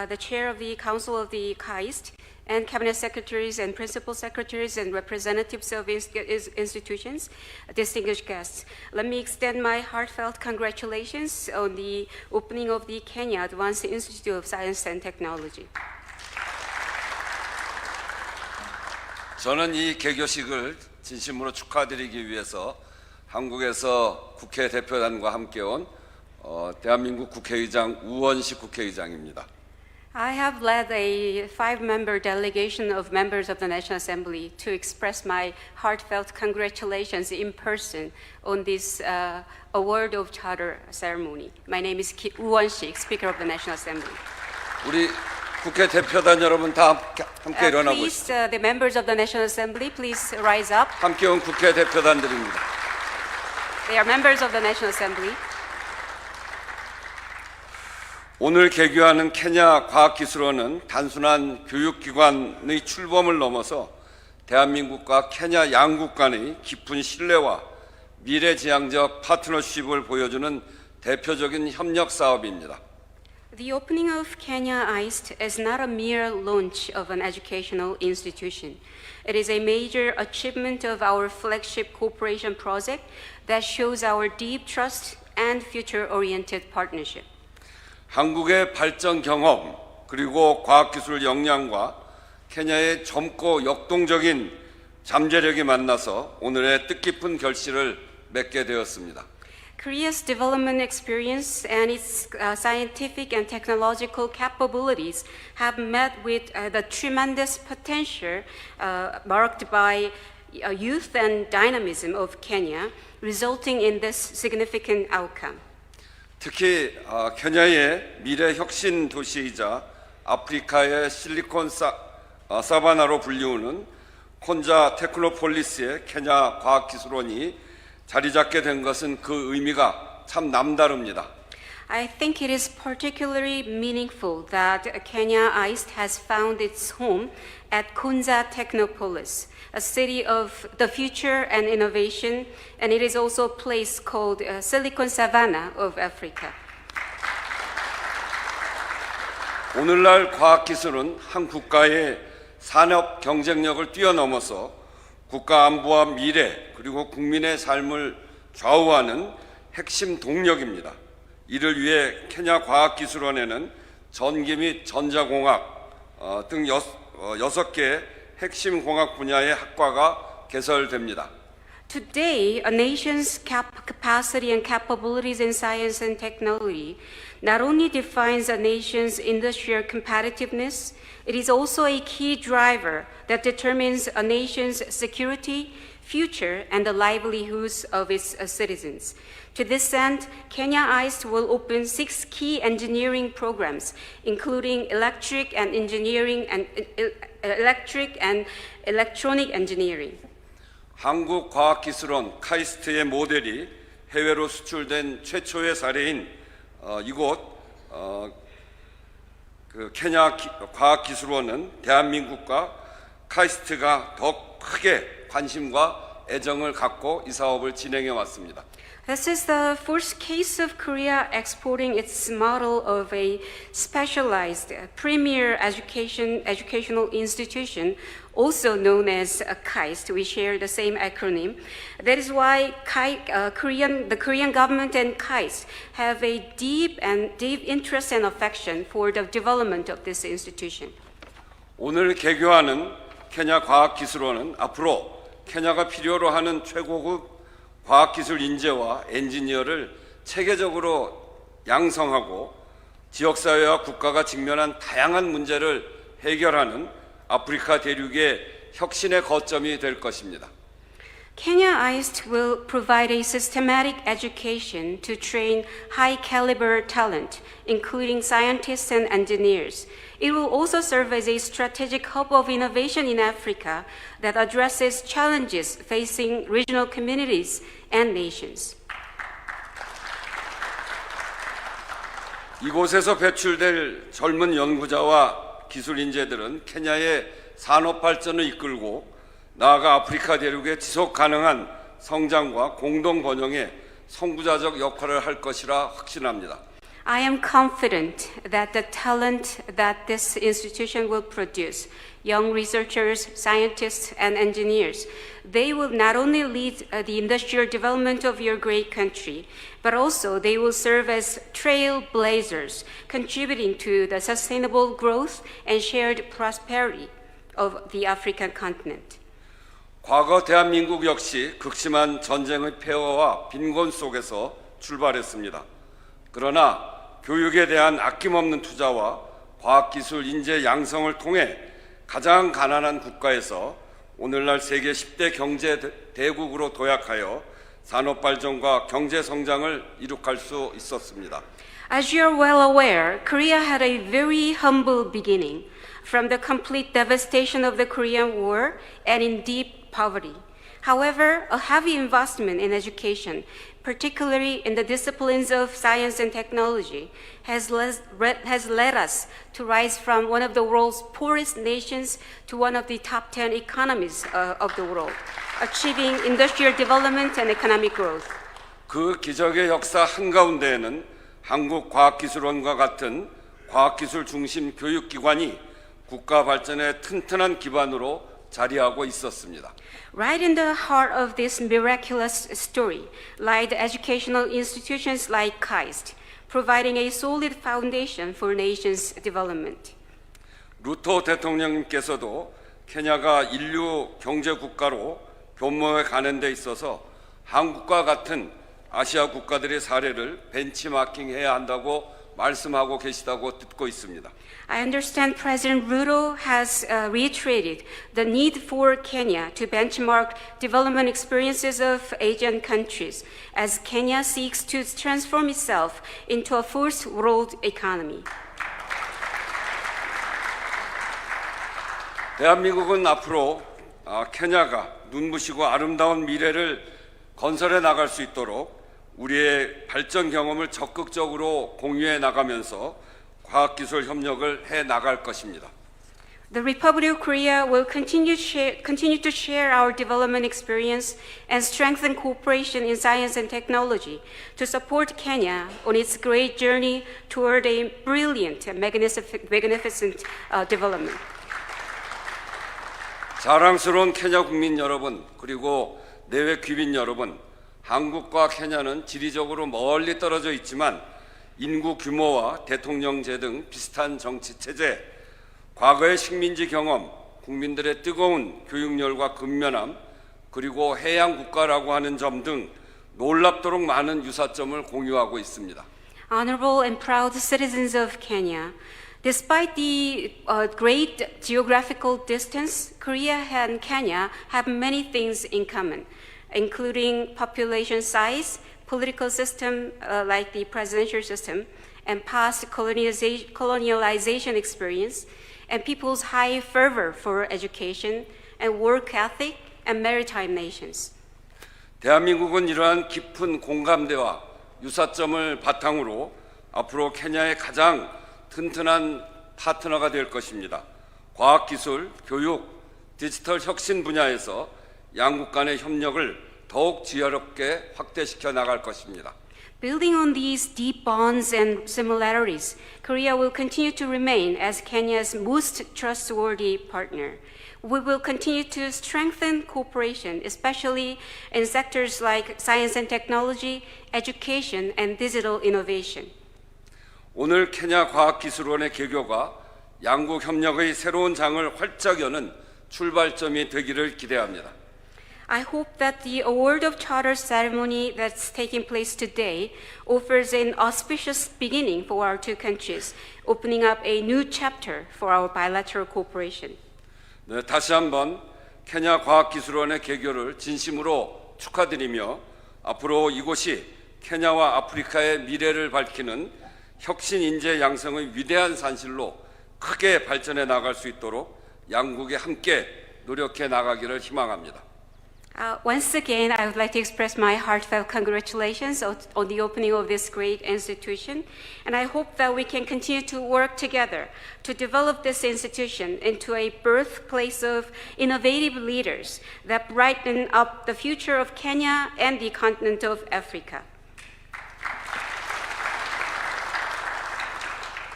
the Chair of the Council of the KAIST, and Cabinet Secretaries and Principal Secretaries and representatives of institutions, distinguished guests. Let me extend my heartfelt congratulations on the opening of the Kenya Advanced Institute of Science and Technology. 저는 이 개교식을 진심으로 축하드리기 위해서 한국에서 국회 대표단과 함께 온 대한민국 국회의장 우원식 국회의장입니다. I have led a 5-member delegation of members of the National Assembly to express my heartfelt congratulations in person on this award of charter ceremony. My name is Woo Won-sik, Speaker of the National Assembly. 우리 국회 대표단 여러분 다 함께 일어나고 Please, the members of the National Assembly, please rise up. 함께 온 국회 대표단들입니다. They are members of the National Assembly. 오늘 개교하는 케냐 과학기술원은 단순한 교육기관의 출범을 넘어서 대한민국과 케냐 양국 간의 깊은 신뢰와 미래지향적 파트너십을 보여주는 대표적인 협력 사업입니다. The opening of Kenya KAIST is not a mere launch of an educational institution. It is a major achievement of our flagship cooperation project that shows our deep trust and future-oriented partnership. 한국의 발전 경험 그리고 과학기술 역량과 케냐의 젊고 역동적인 잠재력이 만나서 오늘의 뜻깊은 결실을 맺게 되었습니다. Korea's development experience and its scientific and technological capabilities have met with the tremendous potential marked by youth and dynamism of Kenya, resulting in this significant outcome. 특히 케냐의 미래 혁신 도시이자 아프리카의 실리콘 사바나로 불리우는 콘자 테크노폴리스의 케냐 과학기술원이 자리 잡게 된 것은 그 의미가 참 남다릅니다. I think it is particularly meaningful that Kenya KAIST has found its home at Konza Technopolis, a city of the future and innovation, and it is also a place called Silicon Savannah of Africa. 오늘날 과학기술은 한 국가의 산업 경쟁력을 뛰어넘어서 국가 안보와 미래 그리고 국민의 삶을 좌우하는 핵심 동력입니다. 이를 위해 케냐 과학기술원에는 전기 및 전자공학 등 6개 핵심 공학 분야의 학과가 개설됩니다. Today, a nation's capacity and capabilities in science and technology not only defines a nation's industrial competitiveness, it is also a key driver that determines a nation's security, future, and the livelihoods of its citizens. To this end, Kenya KAIST will open 6 key engineering programs, including electric and electronic engineering. 한국과학기술원 카이스트의 모델이 해외로 수출된 최초의 사례인 이곳 케냐 과학기술원은 대한민국과 카이스트가 더 크게 관심과 애정을 갖고 이 사업을 진행해 왔습니다. This is the first case of Korea exporting its model of a specialized premier educational institution, also known as KAIST. We share the same acronym. That is why the Korean government and KAIST have a deep interest and affection for the development of this institution. 오늘 개교하는 케냐 과학기술원은 앞으로 케냐가 필요로 하는 최고급 과학기술 인재와 엔지니어를 체계적으로 양성하고 지역사회와 국가가 직면한 다양한 문제를 해결하는 아프리카 대륙의 혁신의 거점이 될 것입니다. Kenya KAIST will provide a systematic education to train high-caliber talent, including scientists and engineers. It will also serve as a strategic hub of innovation in Africa that addresses challenges facing regional communities and nations. 이곳에서 배출될 젊은 연구자와 기술 인재들은 케냐의 산업 발전을 이끌고 나아가 아프리카 대륙의 지속 가능한 성장과 공동 번영에 선구자적 역할을 할 것이라 확신합니다. I am confident that the talent that this institution will produce, young researchers, scientists, and engineers, they will not only lead the industrial development of your great country, but also they will serve as trailblazers, contributing to the sustainable growth and shared prosperity of the African continent. 과거 대한민국 역시 극심한 전쟁의 폐허와 빈곤 속에서 출발했습니다. 그러나 교육에 대한 아낌없는 투자와 과학기술 인재 양성을 통해 가장 가난한 국가에서 오늘날 세계 10대 경제 대국으로 도약하여 산업 발전과 경제 성장을 이룩할 수 있었습니다. As you are well aware, Korea had a very humble beginning from the complete devastation of the Korean War and in deep poverty. However, a heavy investment in education, particularly in the disciplines of science and technology, has led us to rise from one of the world's poorest nations to one of the top 10 economies of the world, achieving industrial development and economic growth. 그 기적의 역사 한가운데에는 한국과학기술원과 같은 과학기술 중심 교육기관이 국가 발전의 튼튼한 기반으로 자리하고 있었습니다. Right in the heart of this miraculous story lie the educational institutions like KAIST, providing a solid foundation for nation's development. 루토 대통령님께서도 케냐가 인류 경제 국가로 변모해 가는 데 있어서 한국과 같은 아시아 국가들의 사례를 벤치마킹해야 한다고 말씀하고 계시다고 듣고 있습니다. I understand President Ruto has reiterated the need for Kenya to benchmark development experiences of Asian countries as Kenya seeks to transform itself into a first world economy. 대한민국은 앞으로 케냐가 눈부시고 아름다운 미래를 건설해 나갈 수 있도록 우리의 발전 경험을 적극적으로 공유해 나가면서 과학기술 협력을 해 나갈 것입니다. The Republic of Korea will continue to share our development experience and strengthen cooperation in science and technology to support Kenya on its great journey toward a brilliant and magnificent development. 자랑스러운 케냐 국민 여러분, 그리고 내외 귀빈 여러분, 한국과 케냐는 지리적으로 멀리 떨어져 있지만 인구 규모와 대통령제 등 비슷한 정치 체제, 과거의 식민지 경험, 국민들의 뜨거운 교육열과 근면함, 그리고 해양 국가라고 하는 점 등 놀랍도록 많은 유사점을 공유하고 있습니다. Honorable and proud citizens of Kenya, despite the great geographical distance, Korea and Kenya have many things in common, including population size, political system like the presidential system, and past colonialization experience, and people's high fervor for education and work ethic and maritime nations. 대한민국은 이러한 깊은 공감대와 유사점을 바탕으로 앞으로 케냐의 가장 튼튼한 파트너가 될 것입니다. 과학기술, 교육, 디지털 혁신 분야에서 양국 간의 협력을 더욱 지혜롭게 확대시켜 나갈 것입니다. Building on these deep bonds and similarities, Korea will continue to remain as Kenya's most trustworthy partner. We will continue to strengthen cooperation, especially in sectors like science and technology, education, and digital innovation. 오늘 케냐 과학기술원의 개교가 양국 협력의 새로운 장을 활짝 여는 출발점이 되기를 기대합니다. I hope that the award of charter ceremony that's taking place today offers an auspicious beginning for our two countries, opening up a new chapter for our bilateral cooperation. 네, 다시 한번 케냐 과학기술원의 개교를 진심으로 축하드리며 앞으로 이곳이 케냐와 아프리카의 미래를 밝히는 혁신 인재 양성의 위대한 산실로 크게 발전해 나갈 수 있도록 양국이 함께 노력해 나가기를 희망합니다. Once again, I would like to express my heartfelt congratulations on the opening of this great institution, and I hope that we can continue to work together to develop this institution into a birthplace of innovative leaders that brighten up the future of Kenya and the continent of Africa.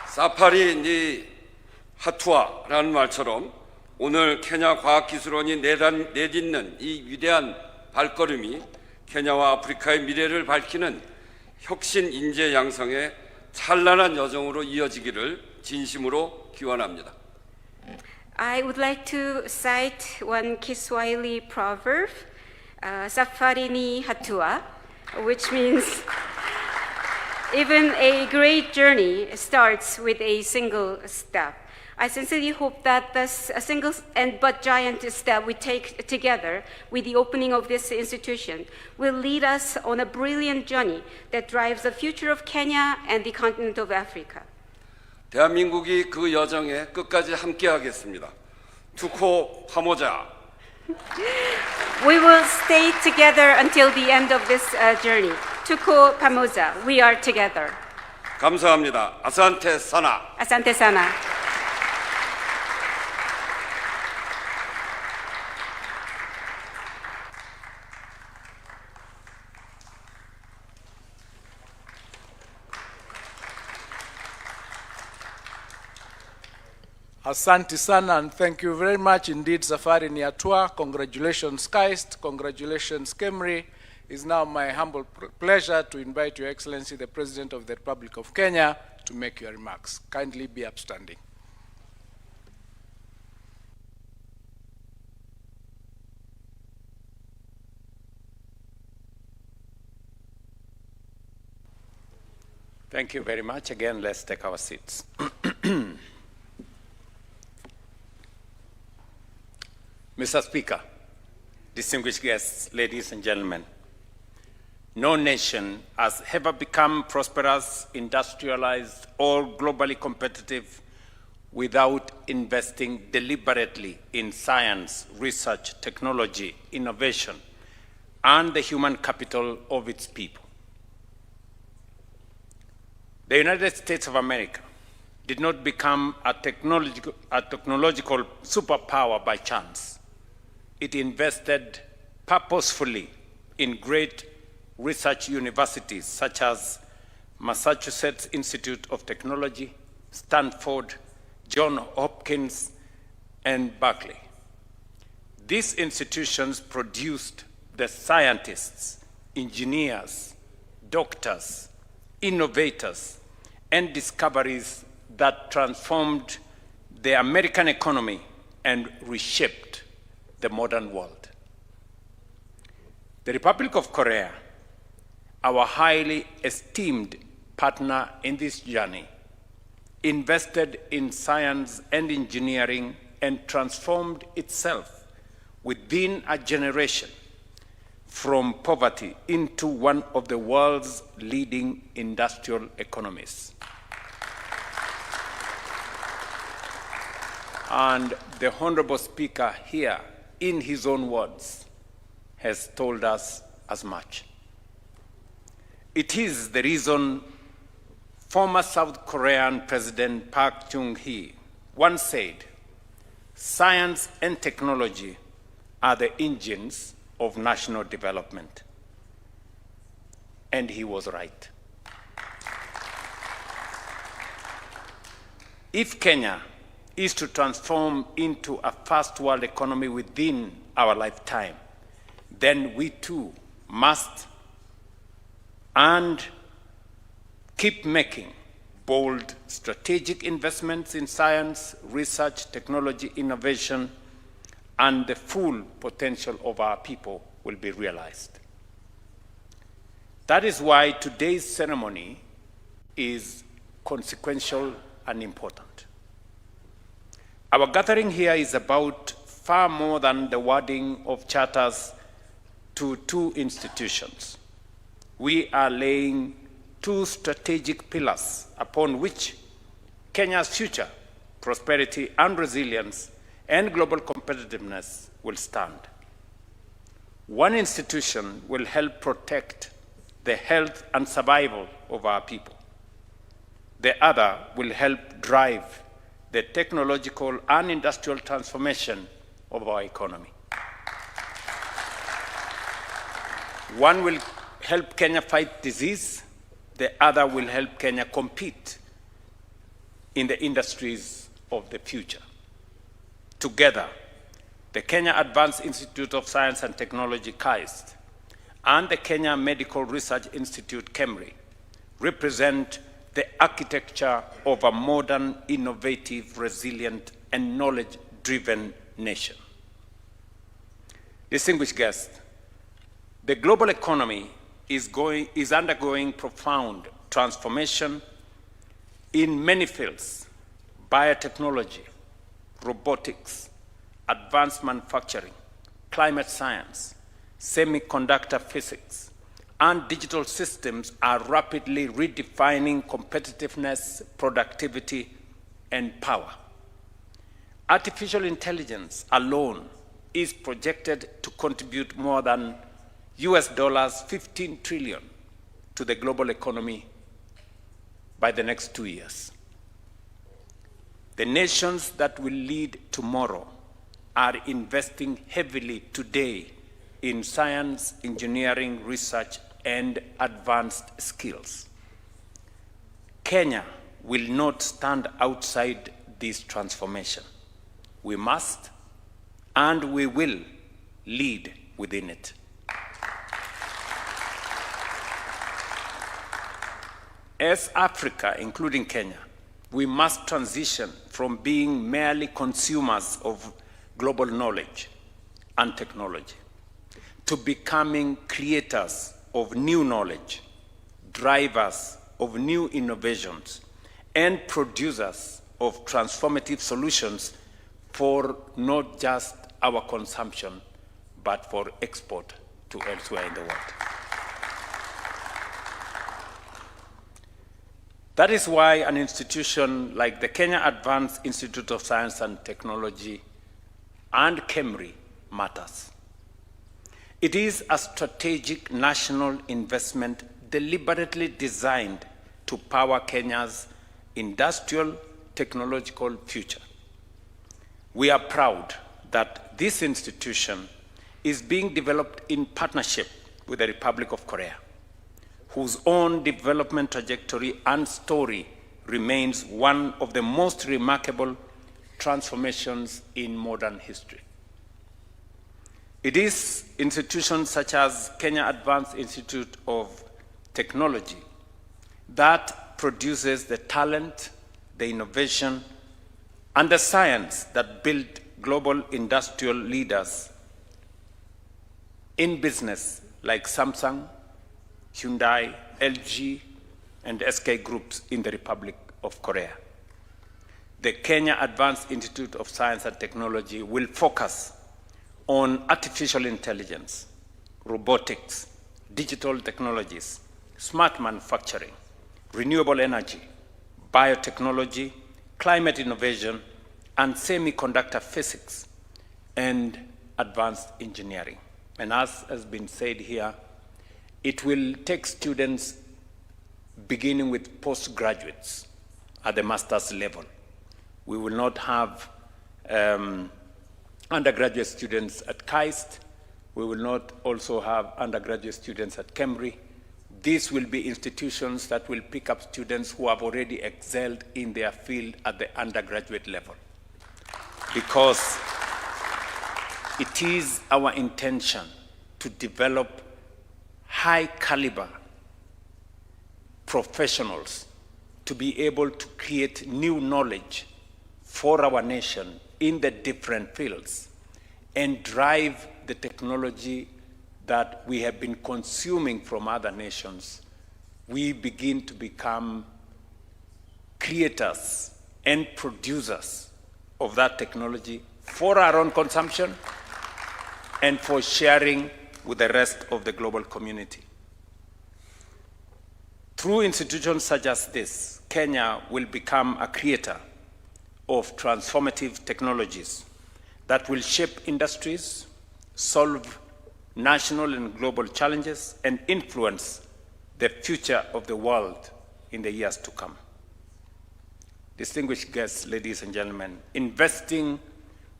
사파리 니 하투아라는 말처럼 오늘 케냐 과학기술원이 내딛는 이 위대한 발걸음이 케냐와 아프리카의 미래를 밝히는 혁신 인재 양성의 찬란한 여정으로 이어지기를 진심으로 기원합니다. I would like to cite one Kiswahili proverb, Safari ni hatua, which means even a great journey starts with a single step. I sincerely hope that this single but giant step we take together with the opening of this institution will lead us on a brilliant journey that drives the future of Kenya and the continent of Africa. 대한민국이 그 여정에 끝까지 함께하겠습니다. 투코 파모자. We will stay together until the end of this journey. Tuko pamoja. We are together. 감사합니다. 아산테 사나. Asante sana. Asante sana, and thank you very much indeed, Safari Niatua. Congratulations, KAIST. Congratulations, KEMRI. It's now my humble pleasure to invite Your Excellency, the President of the Republic of Kenya, to make your remarks. Kindly be upstanding. Thank you very much. Again, let's take our seats. Mr. Speaker, distinguished guests, ladies and gentlemen, no nation has ever become prosperous, industrialized, or globally competitive without investing deliberately in science, research, technology, innovation, and the human capital of its people. The United States of America did not become a technological superpower by chance. It invested purposefully in great research universities such as Massachusetts Institute of Technology, Stanford, Johns Hopkins, and Berkeley. These institutions produced the scientists, engineers, doctors, innovators, and discoveries that transformed the American economy and reshaped the modern world. The Republic of Korea, our highly esteemed partner in this journey, invested in science and engineering and transformed itself within a generation from poverty into one of the world's leading industrial economies. And the Honorable Speaker here, in his own words, has told us as much. It is the reason former South Korean President Park Chung-hee once said, "Science and technology are the engines of national development." And he was right. If Kenya is to transform into a first world economy within our lifetime, then we too must and keep making bold strategic investments in science, research, technology, innovation, and the full potential of our people will be realized. That is why today's ceremony is consequential and important. Our gathering here is about far more than the wording of charters to two institutions. We are laying two strategic pillars upon which Kenya's future, prosperity and resilience, and global competitiveness will stand. One institution will help protect the health and survival of our people. The other will help drive the technological and industrial transformation of our economy. One will help Kenya fight disease. The other will help Kenya compete in the industries of the future. Together, the Kenya Advanced Institute of Science and Technology, KAIST, and the Kenya Medical Research Institute, KEMRI, represent the architecture of a modern, innovative, resilient, and knowledge-driven nation. Distinguished guests, the global economy is undergoing profound transformation in many fields: biotechnology, robotics, advanced manufacturing, climate science, semiconductor physics, and digital systems are rapidly redefining competitiveness, productivity, and power. Artificial intelligence alone is projected to contribute more than US $15 trillion to the global economy by the next 2 years. The nations that will lead tomorrow are investing heavily today in science, engineering, research, and advanced skills. Kenya will not stand outside this transformation. We must and we will lead within it. As Africa, including Kenya, we must transition from being merely consumers of global knowledge and technology to becoming creators of new knowledge, drivers of new innovations and producers of transformative solutions for not just our consumption, but for export to elsewhere in the world. That is why an institution like the Kenya Advanced Institute of Science and Technology and KEMRI matters. It is a strategic national investment deliberately designed to power Kenya's industrial technological future. We are proud that this institution is being developed in partnership with the Republic of Korea, whose own development trajectory and story remains one of the most remarkable transformations in modern history. It is institutions such as Kenya Advanced Institute of Technology that produces the talent, the innovation, and the science that build global industrial leaders in business like Samsung, Hyundai, LG, and SK Groups in the Republic of Korea. The Kenya Advanced Institute of Science and Technology will focus on artificial intelligence, robotics, digital technologies, smart manufacturing, renewable energy, biotechnology, climate innovation, and semiconductor physics, and advanced engineering. And as has been said here, it will take students beginning with postgraduates at the master's level. We will not have undergraduate students at KAIST. We will not also have undergraduate students at KEMRI. These will be institutions that will pick up students who have already excelled in their field at the undergraduate level, because it is our intention to develop high caliber professionals to be able to create new knowledge for our nation in the different fields and drive the technology that we have been consuming from other nations. We begin to become creators and producers of that technology for our own consumption and for sharing with the rest of the global community. Through institutions such as this, Kenya will become a creator of transformative technologies that will shape industries, solve national and global challenges, and influence the future of the world in the years to come. Distinguished guests, ladies and gentlemen, investing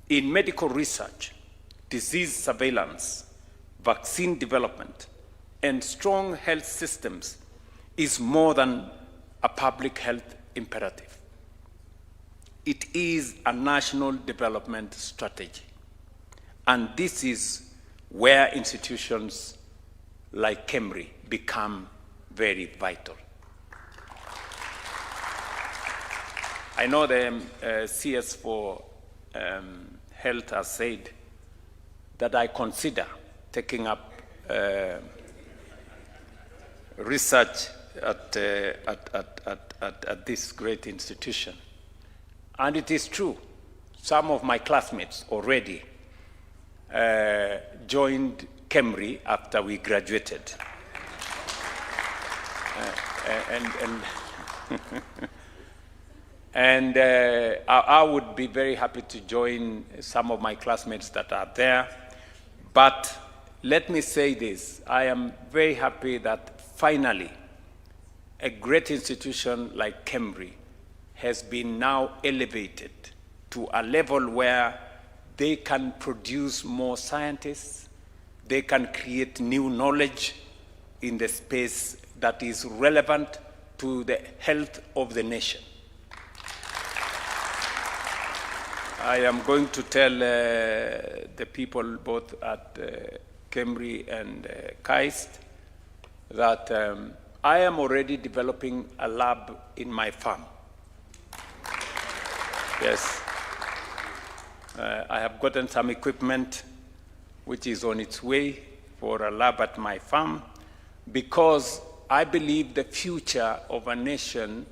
in medical research, disease surveillance, vaccine development, and strong health systems is more than a public health imperative. It is a national development strategy. And this is where institutions like KEMRI become very vital. I know the CS for Health has said that I consider taking up research at this great institution. And it is true, some of my classmates already joined KEMRI after we graduated. And I would be very happy to join some of my classmates that are there. But let me say this, I am very happy that finally a great institution like KEMRI has been now elevated to a level where they can produce more scientists, they can create new knowledge in the space that is relevant to the health of the nation. I am going to tell the people both at KEMRI and KAIST that I am already developing a lab in my farm. Yes. I have gotten some equipment which is on its way for a lab at my farm, because I believe the future of a nation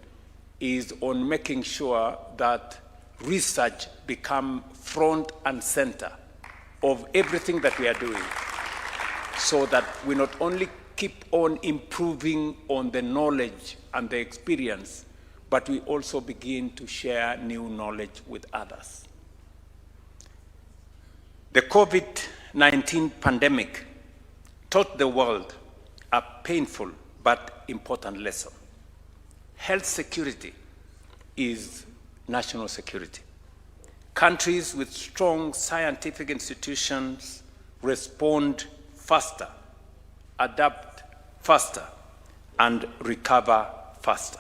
is on making sure that research become front and center of everything that we are doing, so that we not only keep on improving on the knowledge and the experience, but we also begin to share new knowledge with others. The COVID-19 pandemic taught the world a painful but important lesson. Health security is national security. Countries with strong scientific institutions respond faster, adapt faster, and recover faster.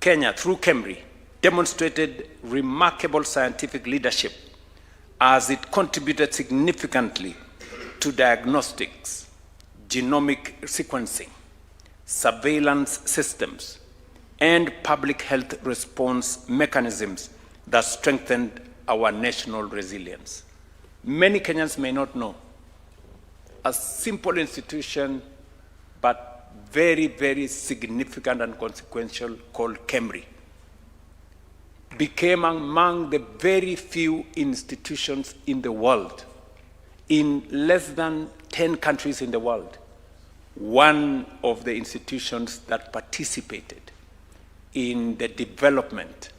Kenya, through KEMRI, demonstrated remarkable scientific leadership as it contributed significantly to diagnostics, genomic sequencing, surveillance systems, and public health response mechanisms that strengthened our national resilience. Many Kenyans may not know, a simple institution, but very, very significant and consequential, called KEMRI, became among the very few institutions in the world, in less than 10 countries in the world, one of the institutions that participated in the development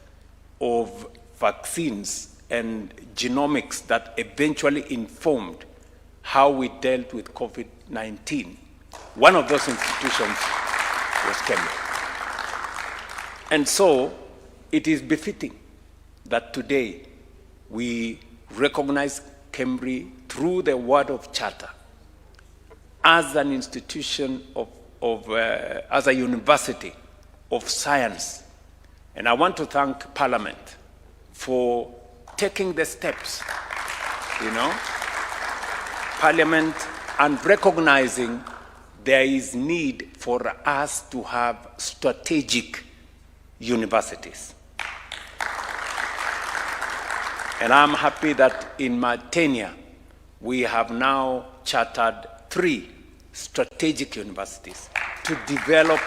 of vaccines and genomics that eventually informed how we dealt with COVID-19. One of those institutions was KEMRI. And so it is befitting that today we recognize KEMRI through the word of charter as an institution as a university of science. And I want to thank Parliament for taking the steps, Parliament, and recognizing there is need for us to have strategic universities. And I'm happy that in my tenure, we have now chartered 3 strategic universities to develop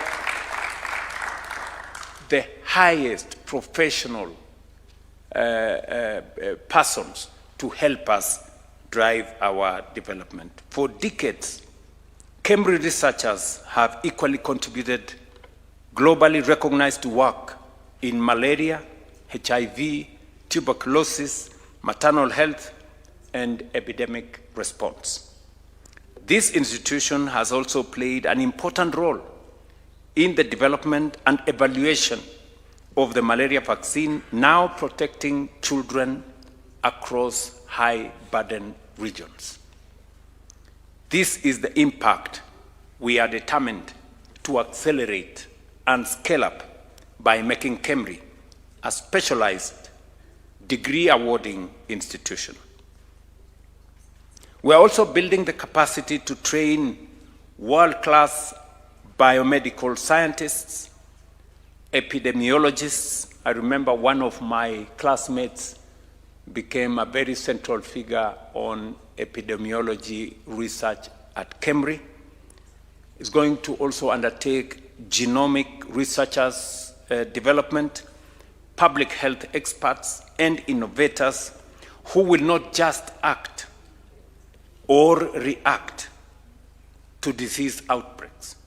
the highest professional persons to help us drive our development. For decades, KEMRI researchers have equally contributed globally recognized work in malaria, HIV, tuberculosis, maternal health, and epidemic response. This institution has also played an important role in the development and evaluation of the malaria vaccine, now protecting children across high-burden regions. This is the impact we are determined to accelerate and scale up by making KEMRI a specialized degree-awarding institution. We are also building the capacity to train world-class biomedical scientists, epidemiologists. I remember one of my classmates became a very central figure on epidemiology research at KEMRI. Is going to also undertake genomic researchers development, public health experts, and innovators who will not just act or react to disease outbreaks,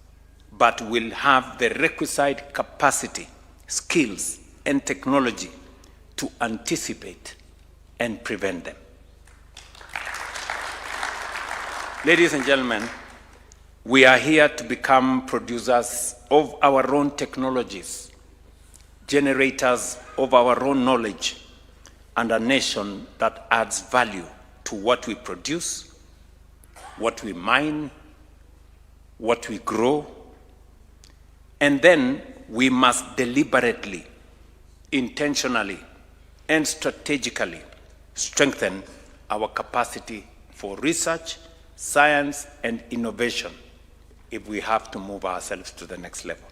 but will have the requisite capacity, skills, and technology to anticipate and prevent them. Ladies and gentlemen, we are here to become producers of our own technologies, generators of our own knowledge, and a nation that adds value to what we produce, what we mine, what we grow, and then we must deliberately, intentionally, and strategically strengthen our capacity for research, science, and innovation if we have to move ourselves to the next level.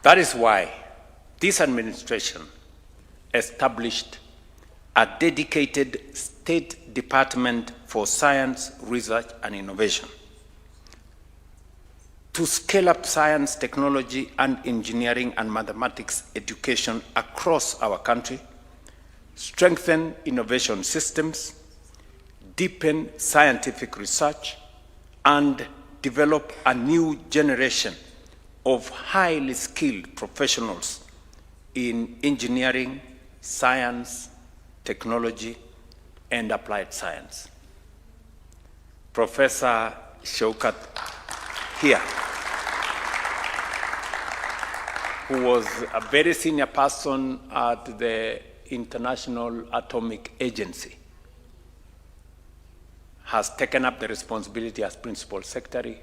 That is why this administration established a dedicated state department for science, research, and innovation to scale up science, technology, and engineering and mathematics education across our country, strengthen innovation systems, deepen scientific research, and develop a new generation of highly skilled professionals in engineering, science, technology, and applied science. Professor Shaukat here, who was a very senior person at the International Atomic Agency, has taken up the responsibility as principal secretary,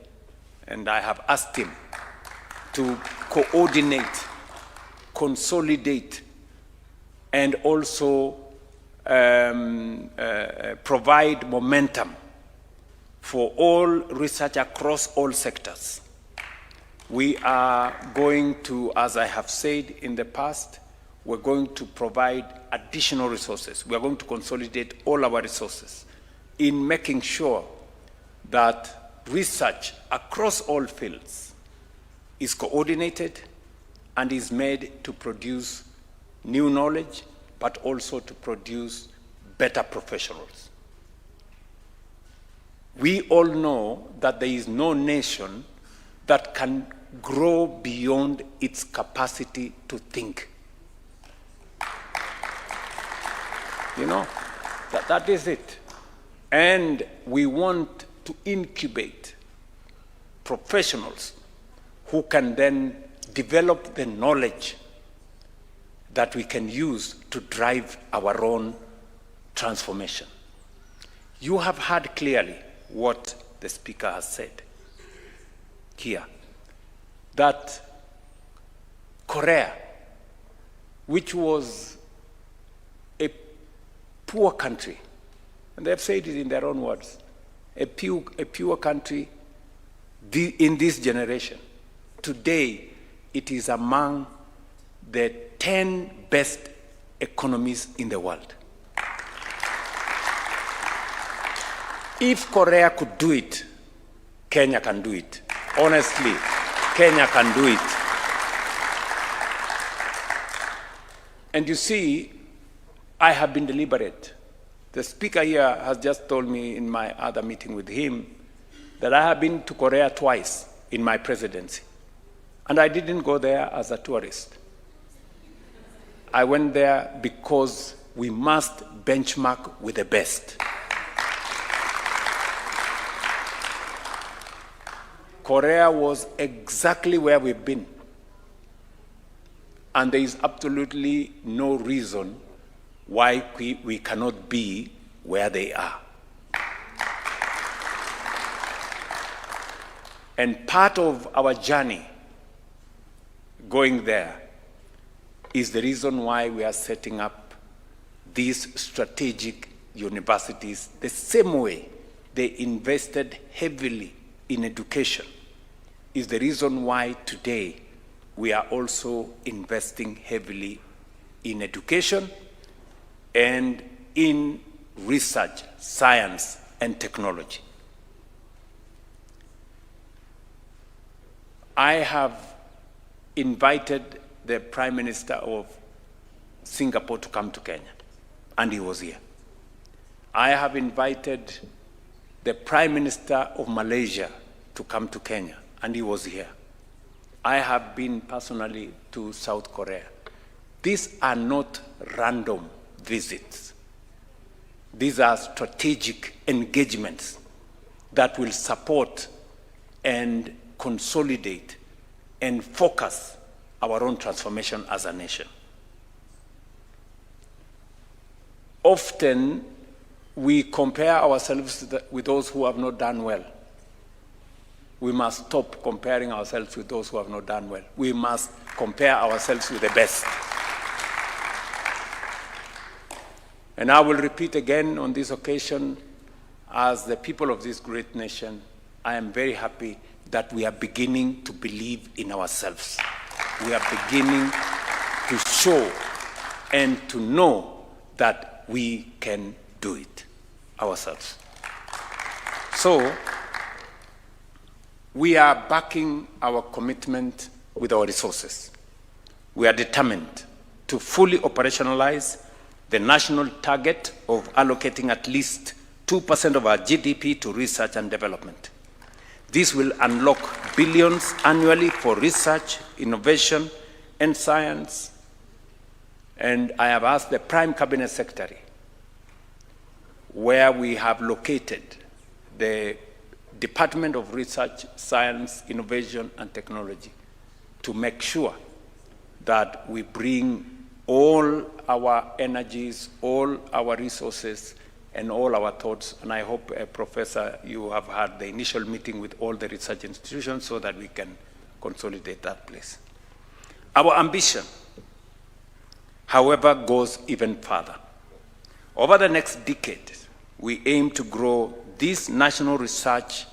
and I have asked him to coordinate, consolidate, and also provide momentum for all research across all sectors. We are going to, as I have said in the past, we're going to provide additional resources. We are going to consolidate all our resources in making sure that research across all fields is coordinated and is made to produce new knowledge, but also to produce better professionals. We all know that there is no nation that can grow beyond its capacity to think. You know, that is it. And we want to incubate professionals who can then develop the knowledge that we can use to drive our own transformation. You have heard clearly what the speaker has said here, that Korea, which was a poor country, and they've said it in their own words, a pure country in this generation, today it is among the 10 best economies in the world. If Korea could do it, Kenya can do it. Honestly, Kenya can do it. And you see, I have been deliberate. The speaker here has just told me in my other meeting with him that I have been to Korea twice in my presidency. And I didn't go there as a tourist. I went there because we must benchmark with the best. Korea was exactly where we've been. And there is absolutely no reason why we cannot be where they are. And part of our journey going there is the reason why we are setting up these strategic universities the same way they invested heavily in education, is the reason why today we are also investing heavily in education and in research, science, and technology. I have invited the Prime Minister of Singapore to come to Kenya, and he was here. I have invited the Prime Minister of Malaysia to come to Kenya, and he was here. I have been personally to South Korea. These are not random visits. These are strategic engagements that will support and consolidate and focus our own transformation as a nation. Often, we compare ourselves with those who have not done well. We must stop comparing ourselves with those who have not done well. We must compare ourselves with the best. And I will repeat again on this occasion, as the people of this great nation, I am very happy that we are beginning to believe in ourselves. We are beginning to show and to know that we can do it ourselves. So, we are backing our commitment with our resources. We are determined to fully operationalize the national target of allocating at least 2% of our GDP to research and development. This will unlock billions annually for research, innovation, and science. And I have asked the Prime Cabinet Secretary where we have located the Department of Research, Science, Innovation, and Technology to make sure that we bring all our energies, all our resources, and all our thoughts. And I hope, Professor, you have had the initial meeting with all the research institutions so that we can consolidate that place. Our ambition, however, goes even further. Over the next decade, we aim to grow this national research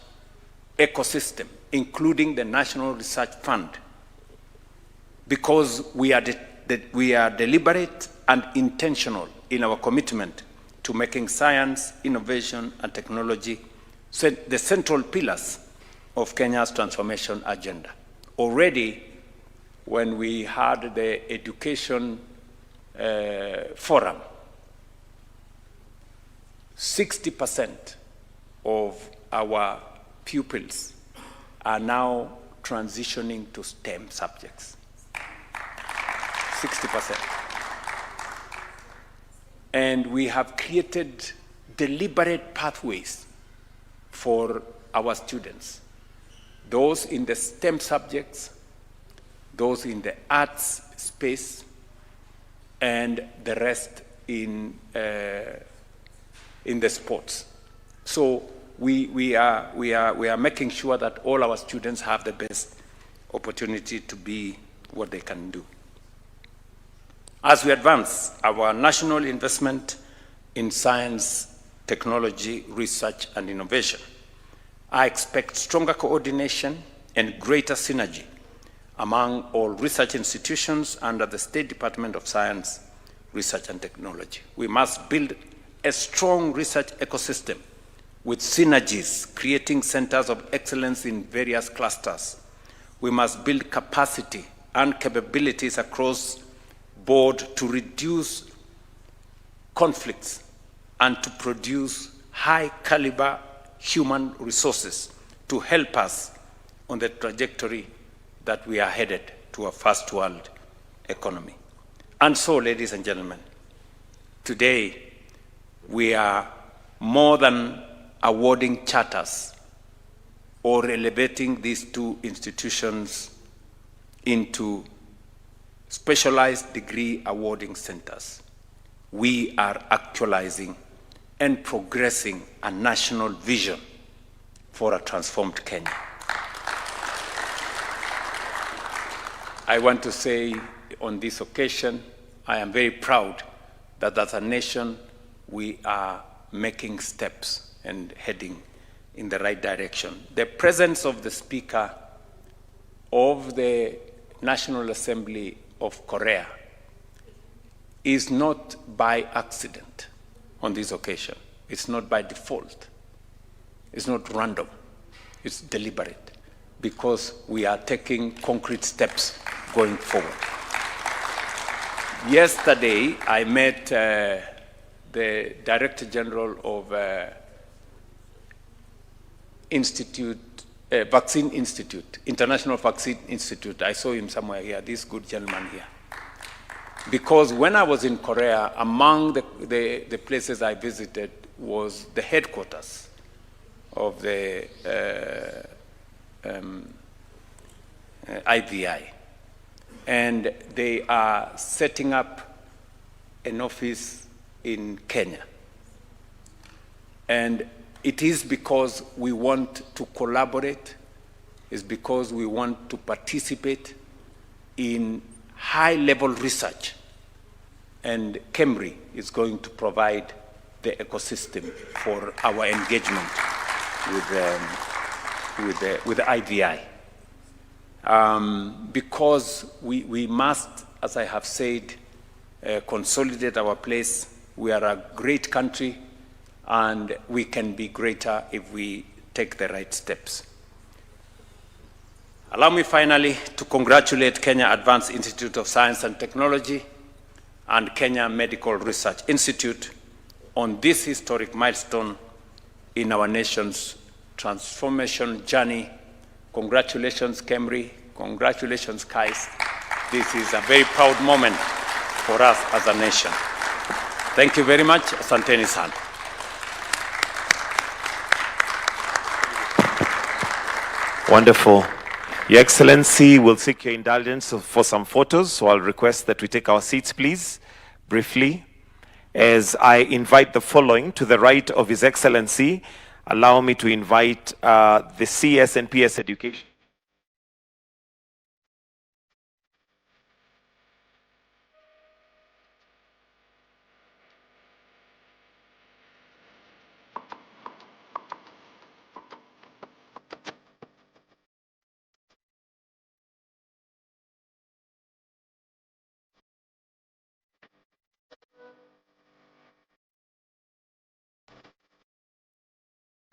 ecosystem, including the National Research Fund, because we are deliberate and intentional in our commitment to making science, innovation, and technology the central pillars of Kenya's transformation agenda. Already, when we had the education forum, 60% of our pupils are now transitioning to STEM subjects. 60%. And we have created deliberate pathways for our students, those in the STEM subjects, those in the arts space, and the rest in the sports. So we are making sure that all our students have the best opportunity to be what they can do. As we advance our national investment in science, technology, research, and innovation, I expect stronger coordination and greater synergy among all research institutions under the State Department of Science, Research, and Technology. We must build a strong research ecosystem with synergies, creating centers of excellence in various clusters. We must build capacity and capabilities across board to reduce conflicts and to produce high caliber human resources to help us on the trajectory that we are headed to a first world economy. And so, ladies and gentlemen, today we are more than awarding charters or elevating these two institutions into specialized degree awarding centers. We are actualizing and progressing a national vision for a transformed Kenya. I want to say on this occasion, I am very proud that as a nation, we are making steps and heading in the right direction. The presence of the Speaker of the National Assembly of Korea is not by accident on this occasion. It's not by default. It's not random. It's deliberate, because we are taking concrete steps going forward. Yesterday, I met the Director General of Vaccine Institute, International Vaccine Institute. I saw him somewhere here, this good gentleman here. Because when I was in Korea, among the places I visited was the headquarters of the IVI. And they are setting up an office in Kenya. And it is because we want to collaborate, it's because we want to participate in high-level research. And KEMRI is going to provide the ecosystem for our engagement with the IVI. Because we must, as I have said, consolidate our place We are a great country, and we can be greater if we take the right steps. Allow me finally to congratulate Kenya Advanced Institute of Science and Technology and Kenya Medical Research Institute on this historic milestone in our nation's transformation journey. Congratulations, KEMRI. Congratulations, KAIST. This is a very proud moment for us as a nation. Thank you very much. Asanteni sana. Wonderful. Your Excellency, will seek your indulgence for some photos, so I'll request that we take our seats, please, briefly. As I invite the following to the right of His Excellency, allow me to invite the CS and PS Education.